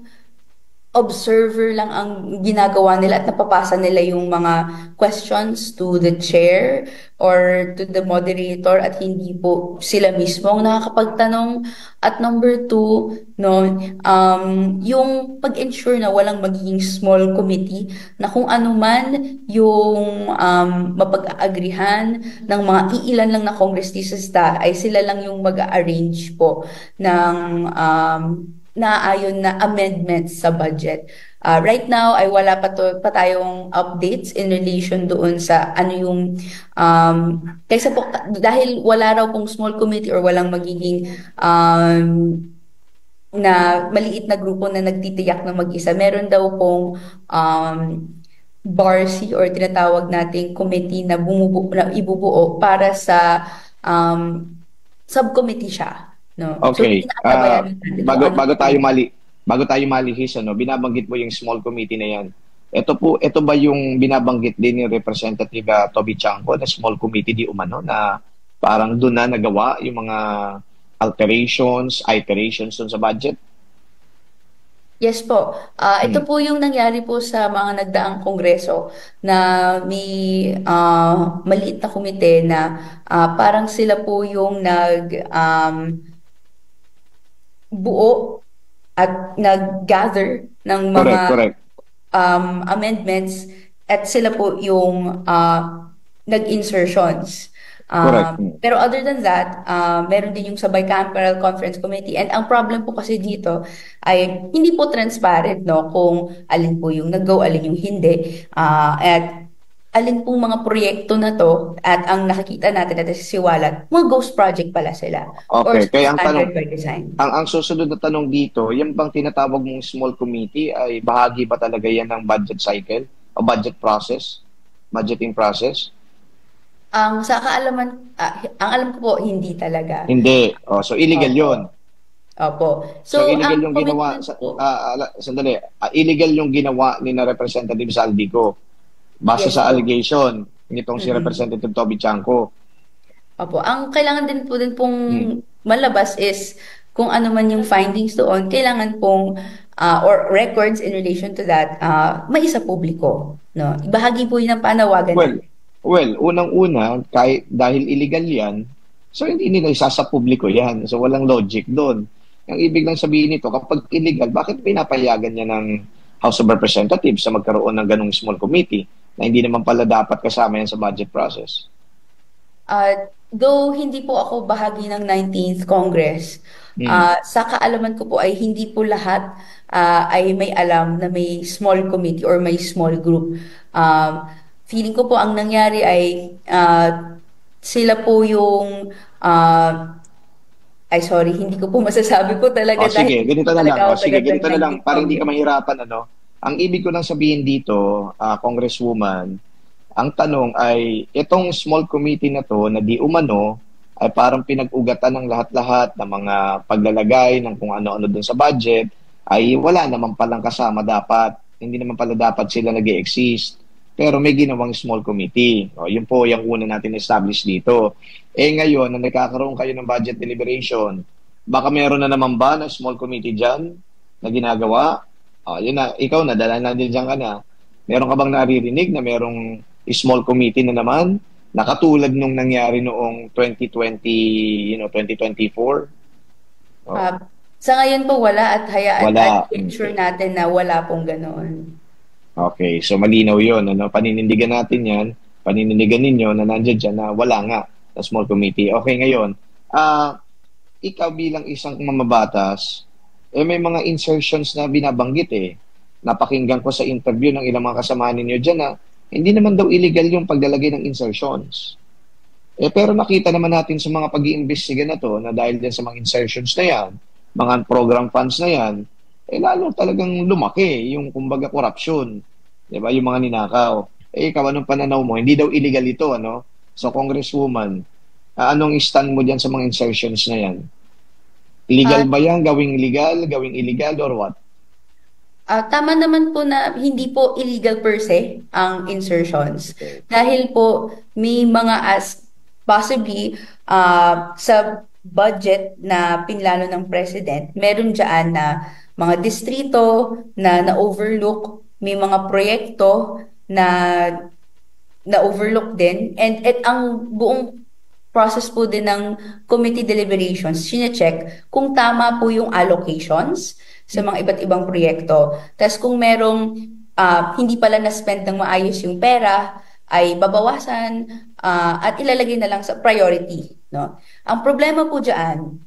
observer lang ang ginagawa nila at napapasa nila yung mga questions to the chair or to the moderator at hindi po sila mismo ang nakakapagtanong. At number two, no, yung pag-ensure na walang magiging small committee na kung ano man yung mapag-aagrihan ng mga iilan lang na kongresista ay sila lang yung mag-arrange po ng naayon na amendments sa budget. Right now ay wala pa tayong updates in relation doon sa ano yung kaysa po dahil wala raw pong small committee or walang magiging na maliit na grupo na nagtitiyak ng mag-isa. Meron daw pong BARC or tinatawag nating committee na ibubuo para sa subcommittee siya. No. Okay. So, natin bago tayo malihis, binabanggit mo yung small committee na yan. Ito ba yung binabanggit din ni Representative Toby Chanco na small committee di umano na parang doon na nagawa yung mga iterations dun sa budget? Yes po. Ito po yung nangyari po sa mga nagdaang kongreso na may maliit na komite na parang sila po yung buo at nag-gather ng mga Correct. amendments at sila po yung nag-insertions. Correct. Pero other than that, meron din yung sa Bicameral Conference Committee. And ang problem po kasi dito ay hindi po transparent, no, kung alin po yung nag-go, alin yung hindi. At alin pong mga proyekto na to at ang nakikita natin at sisiwalat, mga ghost project pala sila. Okay, Or kaya ang standard tanong, by design. ang susunod na tanong dito, yung bang tinatawag mong small committee ay bahagi ba talaga yan ng budget cycle o budget process, budgeting process? Ang alam ko po, hindi talaga. Hindi. So illegal yun. Opo. So illegal yung ginawa, illegal yung ginawa ni na Representative Saldico base Yes, sa po. allegation nitong si Representative Toby Chanco. Opo. Ang kailangan din pong malabas is kung ano man yung findings doon, kailangan pong or records in relation to that, maisa publiko. No? Ibahagi po yun ang panawagan. Well, unang-una, dahil illegal yan, so hindi nila isasa publiko yan. So walang logic doon. Ang ibig lang sabihin nito, kapag illegal, bakit pinapayagan niya ng House of Representatives sa magkaroon ng ganung small committee na hindi naman pala dapat kasama yan sa budget process? Though hindi po ako bahagi ng 19th Congress, sa kaalaman ko po ay hindi po lahat ay may alam na may small committee or may small group. Feeling ko po ang nangyari ay sila po yung hindi ko po masasabi po talaga. Sige, ganito na lang. Ganito na lang para hindi ka Congress. mahirapan. Ang ibig ko lang sabihin dito, Congresswoman, ang tanong ay, itong small committee na to na di umano ay parang pinag-ugatan ng lahat-lahat ng mga paglalagay ng kung ano-ano dun sa budget, ay wala naman palang kasama dapat. Hindi naman pala dapat sila nag-exist. Pero may ginawang small committee. Yun po yung una natin establish dito. Ngayon, na nagkakaroon kayo ng budget deliberation, baka meron na naman ba na small committee dyan na ginagawa? Yun na, ikaw na, dala na din dyan ka na. Meron ka bang naririnig na merong small committee na naman na katulad nung nangyari noong 2020, 2024? Sa ngayon po wala at hayaan Wala. at ensure natin na wala pong ganoon. Okay, so malinaw yun. Paninindigan natin yan, paninindigan ninyo na nandiyan dyan na wala nga na small committee. Okay, ngayon, ikaw bilang isang mamabatas, may mga insertions na binabanggit Napakinggan ko sa interview ng ilang mga kasama ninyo dyan na hindi naman daw illegal yung paglalagay ng insertions. Pero nakita naman natin sa mga pag-iimbestiga na to na dahil din sa mga insertions na yan, mga program funds na yan, lalo talagang lumaki yung kumbaga corruption. Diba? Yung mga ninakaw. Ikaw, anong pananaw mo? Hindi daw illegal ito, ano? So, Congresswoman, anong stand mo dyan sa mga insertions na yan? Legal ba yan? Gawing legal? Gawing illegal? Or what? Tama naman po na hindi po illegal per se ang insertions. Dahil po may mga possibly sa budget na pinlano ng president, meron dyan na mga distrito na na-overlook, may mga proyekto na na-overlook din, and ang buong process po din ng committee deliberations, sine-check kung tama po yung allocations sa mga iba't ibang proyekto. Tapos kung merong hindi pala na-spend ng maayos yung pera, ay babawasan at ilalagay na lang sa priority. No? Ang problema po dyan,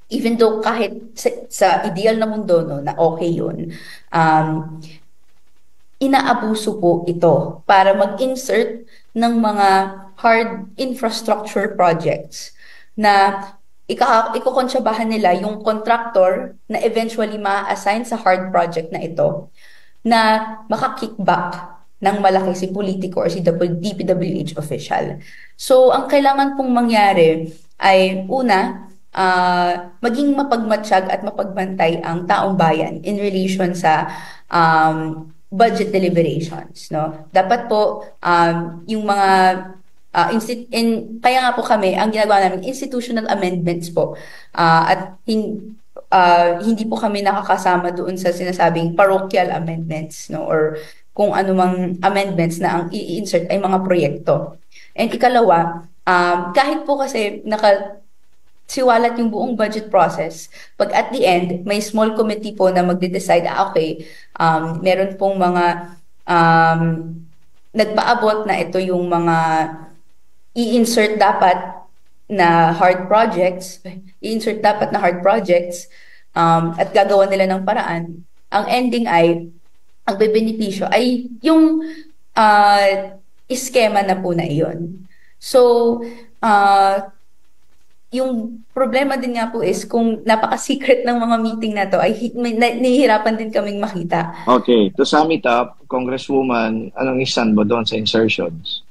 even though kahit sa ideal na mundo no, na okay yun, inaabuso po ito para mag-insert ng mga hard infrastructure projects na ikukontsyabahan nila yung contractor na eventually ma-assign sa hard project na ito na makakickback ng malaki si politiko or si DPWH official. So, ang kailangan pong mangyari ay una, maging mapagmatsyag at mapagbantay ang taong bayan in relation sa budget deliberations. No? Dapat po yung mga kaya nga po kami, ang ginagawa namin, institutional amendments po. At hindi po kami nakakasama doon sa sinasabing parochial amendments, no? Or kung anumang amendments na ang i-insert ay mga proyekto. And ikalawa, kahit po kasi siwalat yung buong budget process, pag at the end, may small committee po na magde-decide, okay, meron pong mga nagpaabot na ito yung mga i-insert dapat na hard projects, at gagawa nila ng paraan. Ang ending ay, ang bebenepisyo ay yung iskema na po na iyon. So, yung problema din nga po is kung napaka-secret ng mga meeting na to, ay nahihirapan din kaming makita. Okay, to sum it up, Congresswoman, anong isan mo doon sa insertions?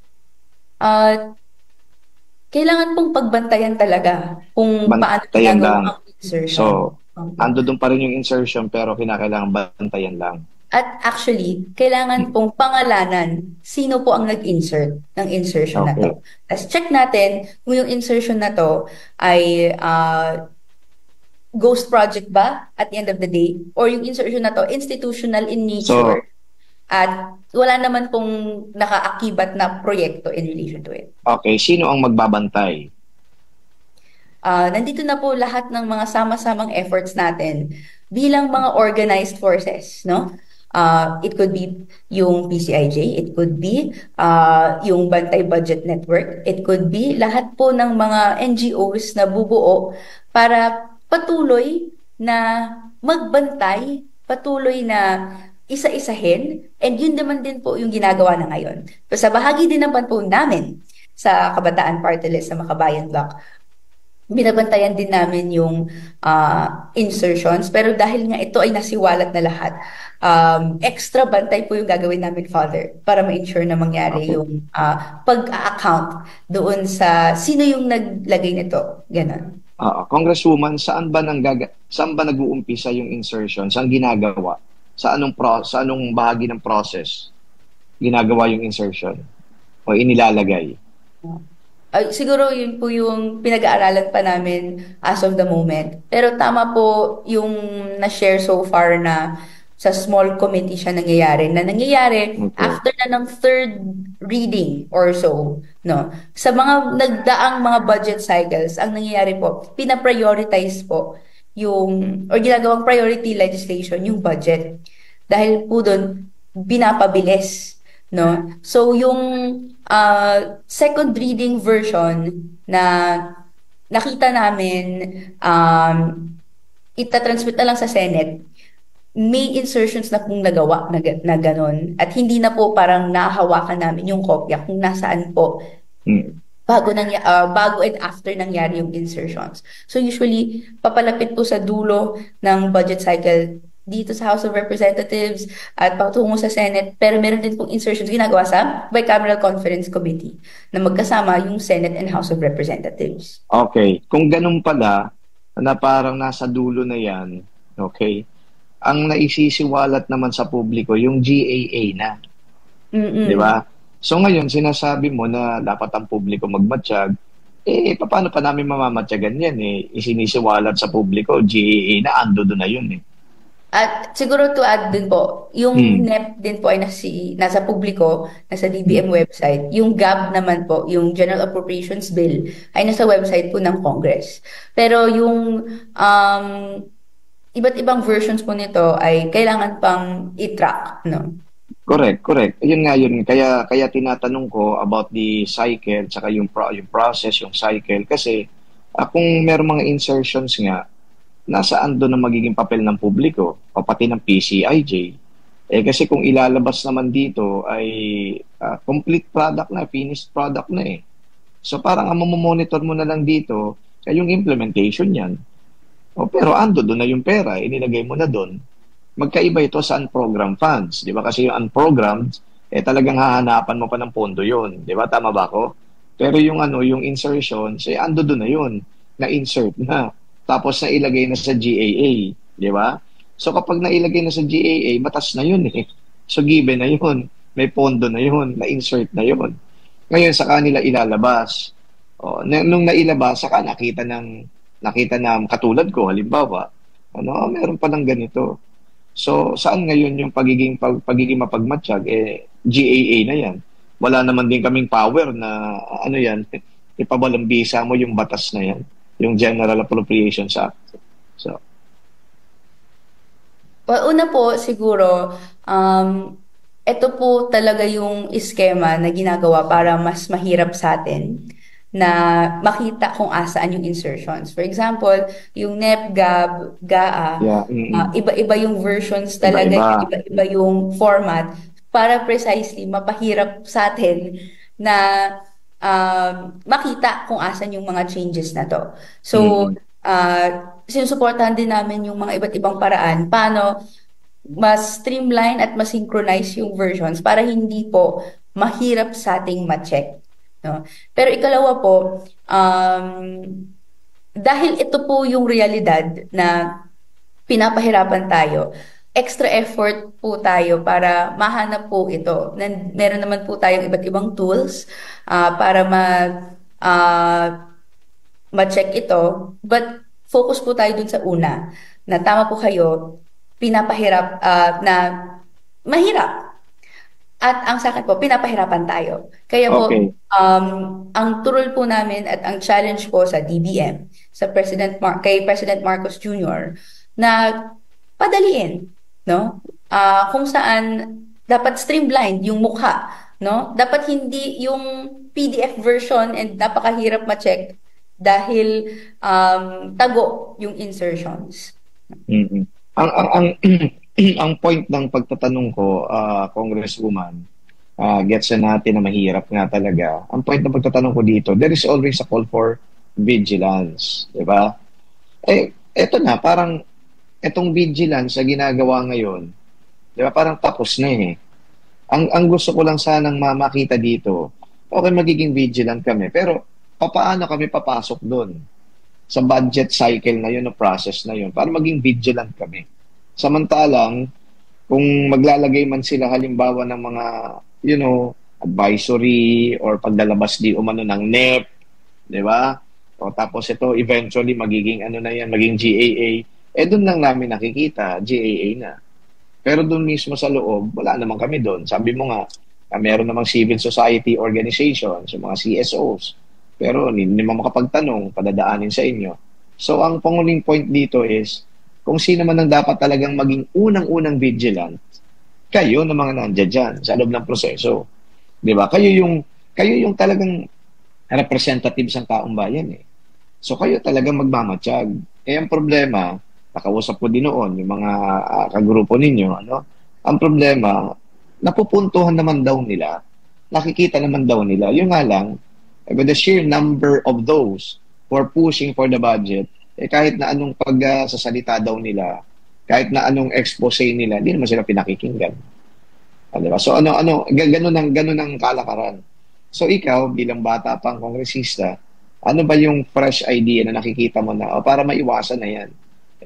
Kailangan pong pagbantayan talaga kung paano ginagawa ang insertion. So, ando doon pa rin yung insertion pero kinakailangan bantayan lang. At actually, kailangan pong pangalanan sino po ang nag-insert ng insertion na to. Tapos check natin kung yung insertion na to ay ghost project ba at the end of the day, or yung insertion na to institutional in nature. At wala naman pong nakaakibat na proyekto in relation to it. Okay, sino ang magbabantay? Nandito na po lahat ng mga sama-samang efforts natin bilang mga organized forces, no? It could be yung PCIJ, it could be yung Bantay Budget Network, it could be lahat po ng mga NGOs na bubuo para patuloy na magbantay, patuloy na isa-isahin, and yun naman din po yung ginagawa na ngayon. Sa bahagi din naman po namin sa Kabataan Party List sa Makabayan Block, binabantayan din namin yung insertions, pero dahil nga ito ay nasiwalat na lahat, extra bantay po yung gagawin namin, Father, para ma-ensure na mangyari yung pag-account doon sa sino yung naglagay nito. Ganon. Congresswoman, saan ba nag-uumpisa yung insertion? Saan ginagawa? Sa anong bahagi ng process ginagawa yung insertion o inilalagay? Siguro yun po yung pinag-aaralan pa namin as of the moment. Pero tama po yung na-share so far na sa small committee siya nangyayari after na ng third reading or so, no. Sa mga nagdaang mga budget cycles, ang nangyayari po, pina-prioritize po yung, or ginagawang priority legislation, yung budget. Dahil po doon, binapabilis, no? So, yung second reading version na nakita namin, itatransmit na lang sa Senate, may insertions na pong nagawa na ganon. At hindi na po parang nahawakan namin yung kopya kung nasaan po bago and after nangyari yung insertions. So usually, papalapit po sa dulo ng budget cycle dito sa House of Representatives at patungo sa Senate, pero meron din pong insertions ginagawa sa Bicameral Conference Committee na magkasama yung Senate and House of Representatives. Okay. Kung ganun pala, na parang nasa dulo na yan, okay, ang naisisiwalat naman sa publiko, yung GAA na. Di ba? So ngayon, sinasabi mo na dapat ang publiko magmatsyag, paano pa namin mamamatyagan yan Isinisiwalat sa publiko, GAA na, ando doon na yun At siguro to add din po, yung NEP din po ay nasa publiko, nasa DBM website. Yung GAB naman po, yung General Appropriations Bill, ay nasa website po ng Congress. Pero yung iba't ibang versions po nito ay kailangan pang i-track, no? Correct. Yun nga yun. Kaya tinatanong ko about the cycle, tsaka yung process, yung cycle. Kasi kung meron mga insertions nga, nasaan doon ang magiging papel ng publiko o pati ng PCIJ. Kasi kung ilalabas naman dito ay complete product na, finished product na So parang ang mamomonitor mo na lang dito ay yung implementation yan. Pero ando doon na yung pera, inilagay mo na doon. Magkaiba ito sa unprogrammed funds. Di ba? Kasi yung unprogrammed, talagang hahanapan mo pa ng pondo yun. Di ba? Tama ba ako? Pero yung yung insertions, ando doon na yun. Na-insert na. Tapos nailagay na sa GAA, di ba? So kapag nailagay na sa GAA, batas na yun So given na yun, may pondo na yun, na-insert na yun. Ngayon sa kanila ilalabas. Nung nailabas, saka nakita na katulad ko, halimbawa, meron pa ng ganito. So saan ngayon yung pagiging mapagmatsyag? GAA na yan. Wala naman din kaming power na ipabalambisa mo yung batas na yan. Yung General Appropriations Act. So, well, una po siguro, ito po talaga yung iskema na ginagawa para mas mahirap sa atin na makita kung asaan yung insertions. For example, yung NEP, GAB, GAA, iba-iba yung versions talaga, iba-iba yung format para precisely mapahirap sa atin na makita kung asan yung mga changes na to. So, sinusuportahan din namin yung mga iba't ibang paraan paano mas streamline at mas synchronize yung versions para hindi po mahirap sa ating ma-check. No? Pero ikalawa po, dahil ito po yung realidad na pinapahirapan tayo, extra effort po tayo para mahanap po ito. Meron naman po tayong iba't ibang tools para ma-check ito. But focus po tayo dun sa una, na tama po kayo, pinapahirap na mahirap. At ang sa akin po, pinapahirapan tayo. Kaya po, ang turol po namin at ang challenge po sa DBM, kay President Marcos Jr., na padaliin, no? Kung saan dapat streamlined yung mukha, no? Dapat hindi yung PDF version and napakahirap ma-check dahil tago yung insertions. Ang point ng pagtatanong ko, Congresswoman, gets na natin na mahirap nga talaga. Ang point ng pagtatanong ko dito, there is always a call for vigilance, di ba? Eto na, parang etong vigilance na ginagawa ngayon, di ba, parang tapos na Ang gusto ko lang sanang makita dito, okay, magiging vigilant kami, pero paano kami papasok doon sa budget cycle na yun, o process na yun, para maging vigilant kami. Samantalang, kung maglalagay man sila halimbawa ng mga, advisory or paglalabas di umano ng NEP, di ba? O tapos ito, eventually, magiging maging GAA. Doon lang namin nakikita, GAA na. Pero doon mismo sa loob, wala naman kami doon. Sabi mo nga, meron namang civil society organizations, yung mga CSOs. Pero hindi naman makapagtanong, padadaanin sa inyo. So, ang panguling point dito is, kung sino man ang dapat talagang maging unang-unang vigilant, kayo na mga nandiyan dyan sa loob ng proseso. Di ba? Kayo yung talagang representatives ng taong bayan So, kayo talagang magmamatsyag. Ang problema, nakausap ko din noon, yung mga kagrupo ninyo, ang problema, napupuntuhan naman daw nila, nakikita naman daw nila, yung nga lang, with the sheer number of those who are pushing for the budget, kahit na anong pagsasalita daw nila, kahit na anong expose nila, hindi naman sila pinakikinggan. Diba? So ganun ang kalakaran. So ikaw, bilang bata pang kongresista, ano ba yung fresh idea na nakikita mo na para maiwasan na yan?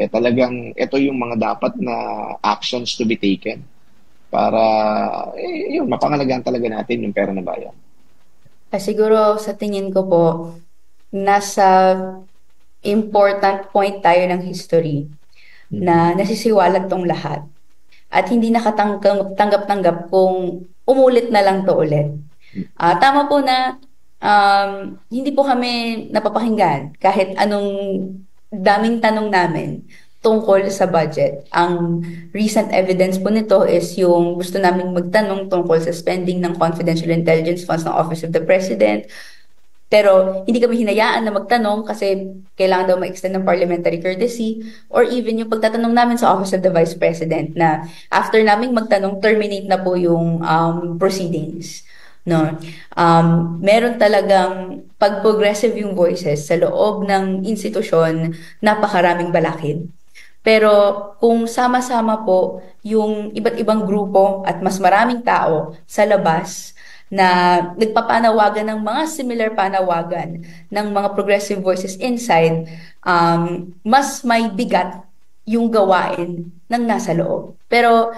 Talagang ito yung mga dapat na actions to be taken para mapangalagaan talaga natin yung pera ng bayan. Siguro sa tingin ko po, nasa important point tayo ng history na nasisiwalat tong lahat at hindi nakatanggap-tanggap kung umulit na lang to ulit. Tama po na hindi po kami napapakinggan kahit anong daming tanong namin tungkol sa budget. Ang recent evidence po nito is yung gusto naming magtanong tungkol sa spending ng confidential intelligence funds ng Office of the President. Pero hindi kami hinayaan na magtanong kasi kailangan daw ma-extend ng parliamentary courtesy, or even yung pagtatanong namin sa Office of the Vice President na after naming magtanong, terminate na po yung proceedings. No, meron talagang pag-progressive yung voices sa loob ng institusyon, napakaraming balakid. Pero kung sama-sama po yung iba't ibang grupo at mas maraming tao sa labas na nagpapanawagan ng mga similar panawagan ng mga progressive voices inside, mas may bigat yung gawain ng nasa loob. Pero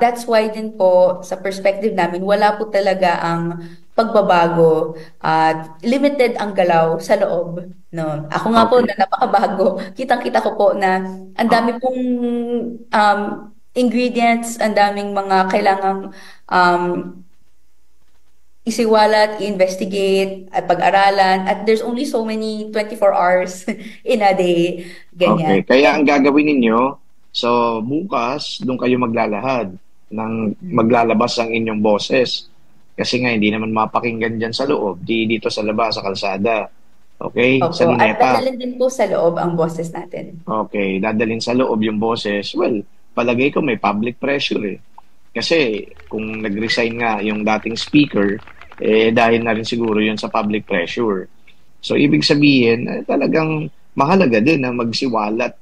that's why din po sa perspective namin, wala po talaga ang pagbabago at limited ang galaw sa loob. No? Ako nga po na napakabago. Kitang-kita ko po na ang dami pong ingredients, ang daming mga kailangang isiwalat, i-investigate, at pag-aralan, at there's only so many 24 hours in a day. Ganyan. Okay, kaya ang gagawin ninyo, so bukas, doon kayo maglalahad, maglalabas ang inyong boses. Kasi nga, hindi naman mapakinggan dyan sa loob, dito sa labas, sa kalsada. Okay? Opo, sa luneta. at dadalhin din po sa loob ang boses natin. Okay, dadalhin sa loob yung boses. Well, palagay ko may public pressure eh. Kasi kung nag-resign nga yung dating speaker, dahil na rin siguro yun sa public pressure. So, ibig sabihin, talagang mahalaga din na magsiwalat,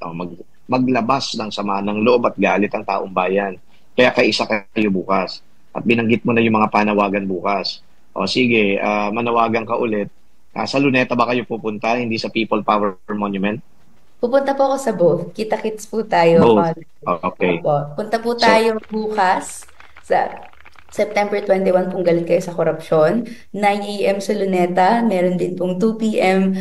maglabas ng sama ng loob at galit ang taong bayan. Kaya kaisa kayo bukas. At binanggit mo na yung mga panawagan bukas. O sige, manawagan ka ulit. Sa Luneta ba kayo pupunta, hindi sa People Power Monument? Pupunta po ako sa both. Kita-kits po tayo. Both. Okay. Punta po tayo bukas sa September 21 kung galit kayo sa korupsyon. 9 a.m. sa Luneta. Meron din pong 2 p.m.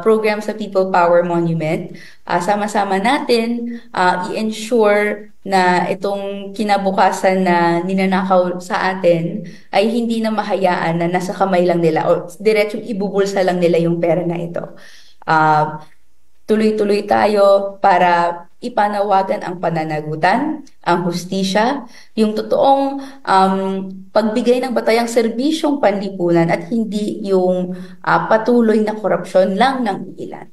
Program sa People Power Monument. Sama-sama natin i-ensure na itong kinabukasan na ninanakaw sa atin ay hindi na mahayaan na nasa kamay lang nila o diretsong ibubulsa lang nila yung pera na ito. Tuloy-tuloy tayo para ipanawagan ang pananagutan, ang hustisya, yung totoong pagbigay ng batayang serbisyong panlipunan at hindi yung patuloy na korupsyon lang ng ilan.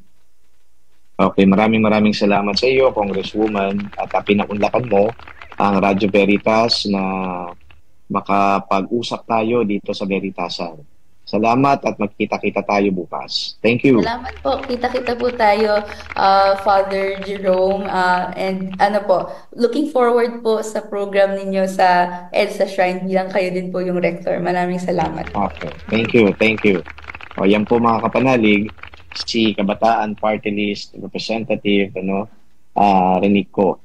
Okay, maraming salamat sa iyo, Congresswoman, at pinakunlakan mo ang Radyo Veritas na makapag-usap tayo dito sa Veritasan. Salamat at magkita-kita tayo bukas. Thank you. Salamat po. Kita-kita po tayo, Father Jerome. And looking forward po sa program ninyo sa EDSA Shrine bilang kayo din po yung rector. Maraming salamat. Okay. Thank you. O, yan po mga kapanalig, si Kabataan Party List Representative Renico.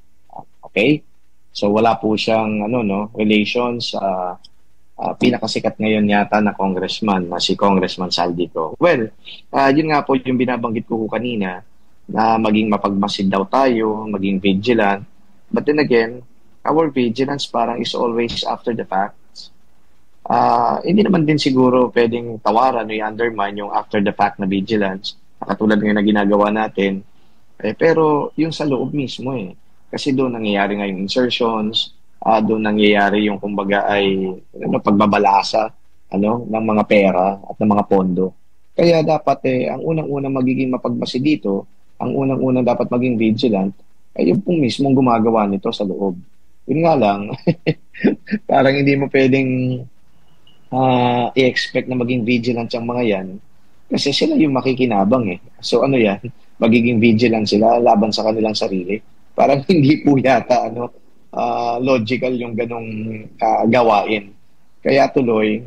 Okay? So wala po siyang relations pinakasikat ngayon yata na congressman na si Congressman Saldico. Well, yun nga po yung binabanggit ko kanina na maging mapagmasid daw tayo, maging vigilant. But then again, our vigilance parang is always after the facts. Hindi naman din siguro pwedeng tawaran o i-undermine yung after the fact na vigilance katulad ng na ginagawa natin. Pero yung sa loob mismo kasi doon nangyayari nga yung insertions, doon nangyayari yung kumbaga ay pagbabalasa ng mga pera at ng mga pondo. Kaya dapat ang unang-unang magiging mapagmasid dito, ang unang-unang dapat maging vigilant ay yung pong mismong gumagawa nito sa loob. Yun nga lang, parang hindi mo pwedeng i-expect na maging vigilant yung mga yan kasi sila yung makikinabang So yan, magiging vigilant sila laban sa kanilang sarili. Parang hindi po yata logical yung ganong gawain. Kaya tuloy,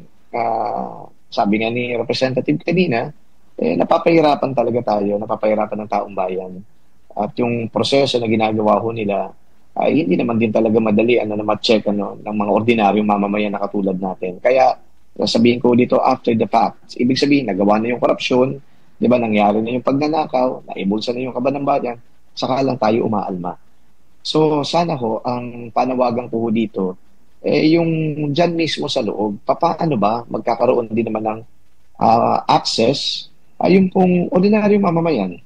sabi nga ni Representative kanina, napapahirapan talaga tayo, napapahirapan ng taong bayan. At yung proseso na ginagawa ho nila, ay hindi naman din talaga madali na ma-check ng mga ordinaryong mamamayan na katulad natin. Kaya sabihin ko dito, after the fact, ibig sabihin, nagawa na yung korupsyon, Di ba, nangyari na yung pagnanakaw, naibulsa na yung kaban ng bayan, saka lang tayo umaalma. So, sana ho, ang panawagan ko ho dito, yung dyan mismo sa loob, paano ba magkakaroon din naman ng access, yung pong ordinaryong mamamayan.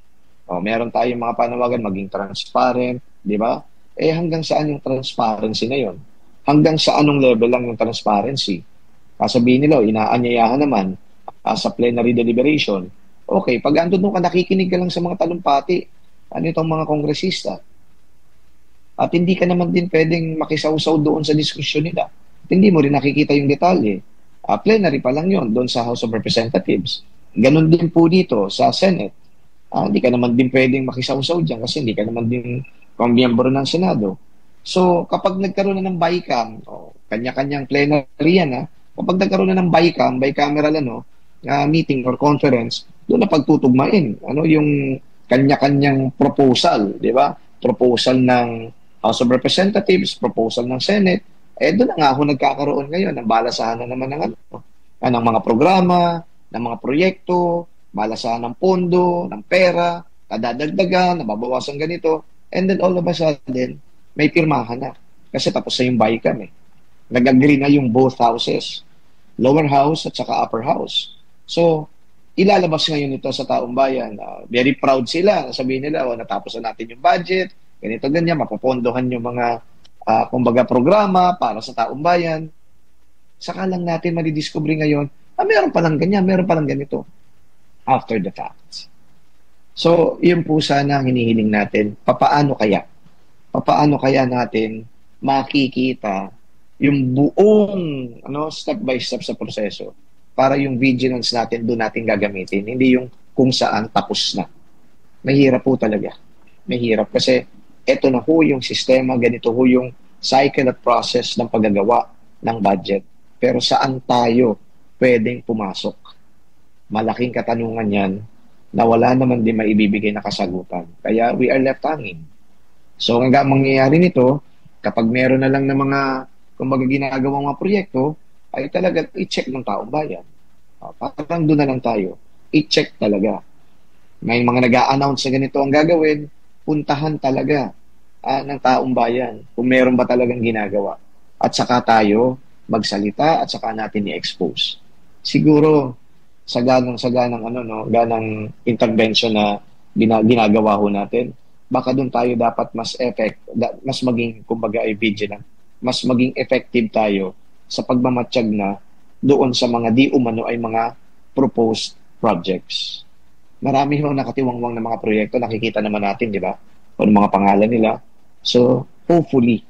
Meron tayong mga panawagan, maging transparent, di ba? Hanggang saan yung transparency na yon? Hanggang sa anong level lang yung transparency? Kasabihin nila, inaanyayahan naman sa plenary deliberation. Okay, pag andun ka, nakikinig ka lang sa mga talumpati, ano itong mga kongresista. At hindi ka naman din pwedeng makisawsaw doon sa diskusyon nila. At hindi mo rin nakikita yung detalye. Plenary pa lang yon doon sa House of Representatives. Ganon din po dito sa Senate. Hindi ka naman din pwedeng makisawsaw dyan kasi hindi ka naman din miyembro ng Senado. So, kapag nagkaroon na ng BICAM, kanya-kanyang plenary yan, kapag nagkaroon na ng BICAM, bicameral meeting or conference, doon na pagtutugmain. Yung kanya-kanyang proposal, di ba? Proposal ng House of Representatives, proposal ng Senate, doon na nga ako nagkakaroon ngayon ng balasahan na naman ng mga programa, ng mga proyekto, balasahan ng pondo, ng pera, nadadagdagan, nababawasan ganito, and then all of a sudden, may pirmahan na. Kasi tapos na yung BICAM Nag-agree na yung both houses, lower house at saka upper house. So, ilalabas ngayon ito sa taong bayan. Very proud sila. Sabihin nila, natapos na natin yung budget, ganito, ganyan, mapopondohan yung mga kumbaga programa para sa taong bayan. Saka lang natin madidiscover ngayon, meron palang ganyan, meron palang ganito. After the fact. So, yun po sana ang hinihiling natin. Papaano kaya natin makikita yung buong step by step sa proseso para yung vigilance natin doon natin gagamitin. Hindi yung kung saan tapos na. Mahirap po talaga. Mahirap kasi eto na ho yung sistema, ganito ho yung cycle at process ng paggagawa ng budget. Pero saan tayo pwedeng pumasok? Malaking katanungan yan na wala naman din maibibigay na kasagutan. Kaya we are left hanging. So hanggang mangyayari nito, kapag meron na lang ng mga kumbaga ginagawang mga proyekto, ay talaga i-check ng taong bayan. Parang doon na lang tayo. I-check talaga. May mga nag-a-announce na ganito ang gagawin, puntahan talaga ng taong bayan kung meron ba talagang ginagawa. At saka tayo magsalita at saka natin i-expose. Siguro, ganang intervention na ginagawa ho natin, baka doon tayo dapat mas maging, kumbaga, vigilant, mas maging effective tayo sa pagmamatsyag na doon sa mga di umano ay mga proposed projects. Marami ho nakatiwangwang na mga proyekto, nakikita naman natin, di ba? O mga pangalan nila. So, hopefully,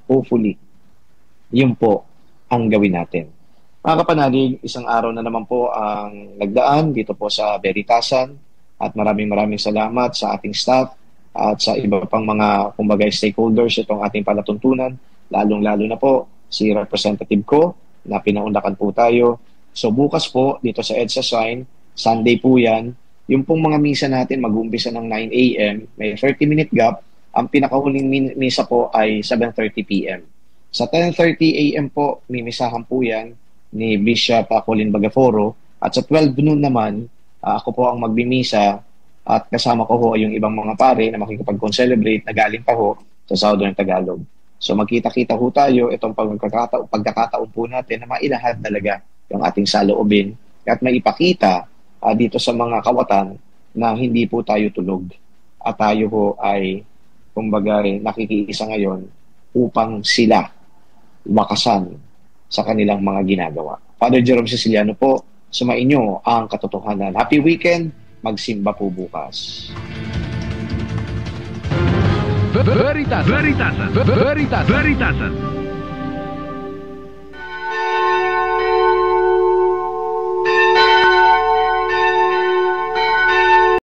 yun po ang gawin natin. Mga kapanalig, isang araw na naman po ang nagdaan dito po sa Veritasan at maraming salamat sa ating staff at sa iba pang mga kumbaga stakeholders itong ating palatuntunan, lalong-lalo na po si representative ko na pinaundakan po tayo. So bukas po dito sa EDSA Shrine, Sunday po yan, yung pong mga misa natin mag-uumpisa ng 9 a.m., may 30-minute gap, ang pinakahuling misa po ay 7:30 p.m. Sa 10:30 a.m. po, mimisahan po yan ni Bishop Colin Bagaforo at sa 12 noon naman, ako po ang magbimisa at kasama ko ho yung ibang mga pare na makikipag-concelebrate na galing pa ho sa Southern Tagalog. So magkita-kita ho tayo itong pagkakataon po natin na mailahad talaga yung ating saloobin at maipakita dito sa mga kawatan na hindi po tayo tulog at tayo ho ay kumbaga nakikiisa ngayon upang sila wakasan sa kanilang mga ginagawa. Father Jerome Siciliano po, sumainyo ang katotohanan. Happy weekend, magsimba po bukas. Veritasan.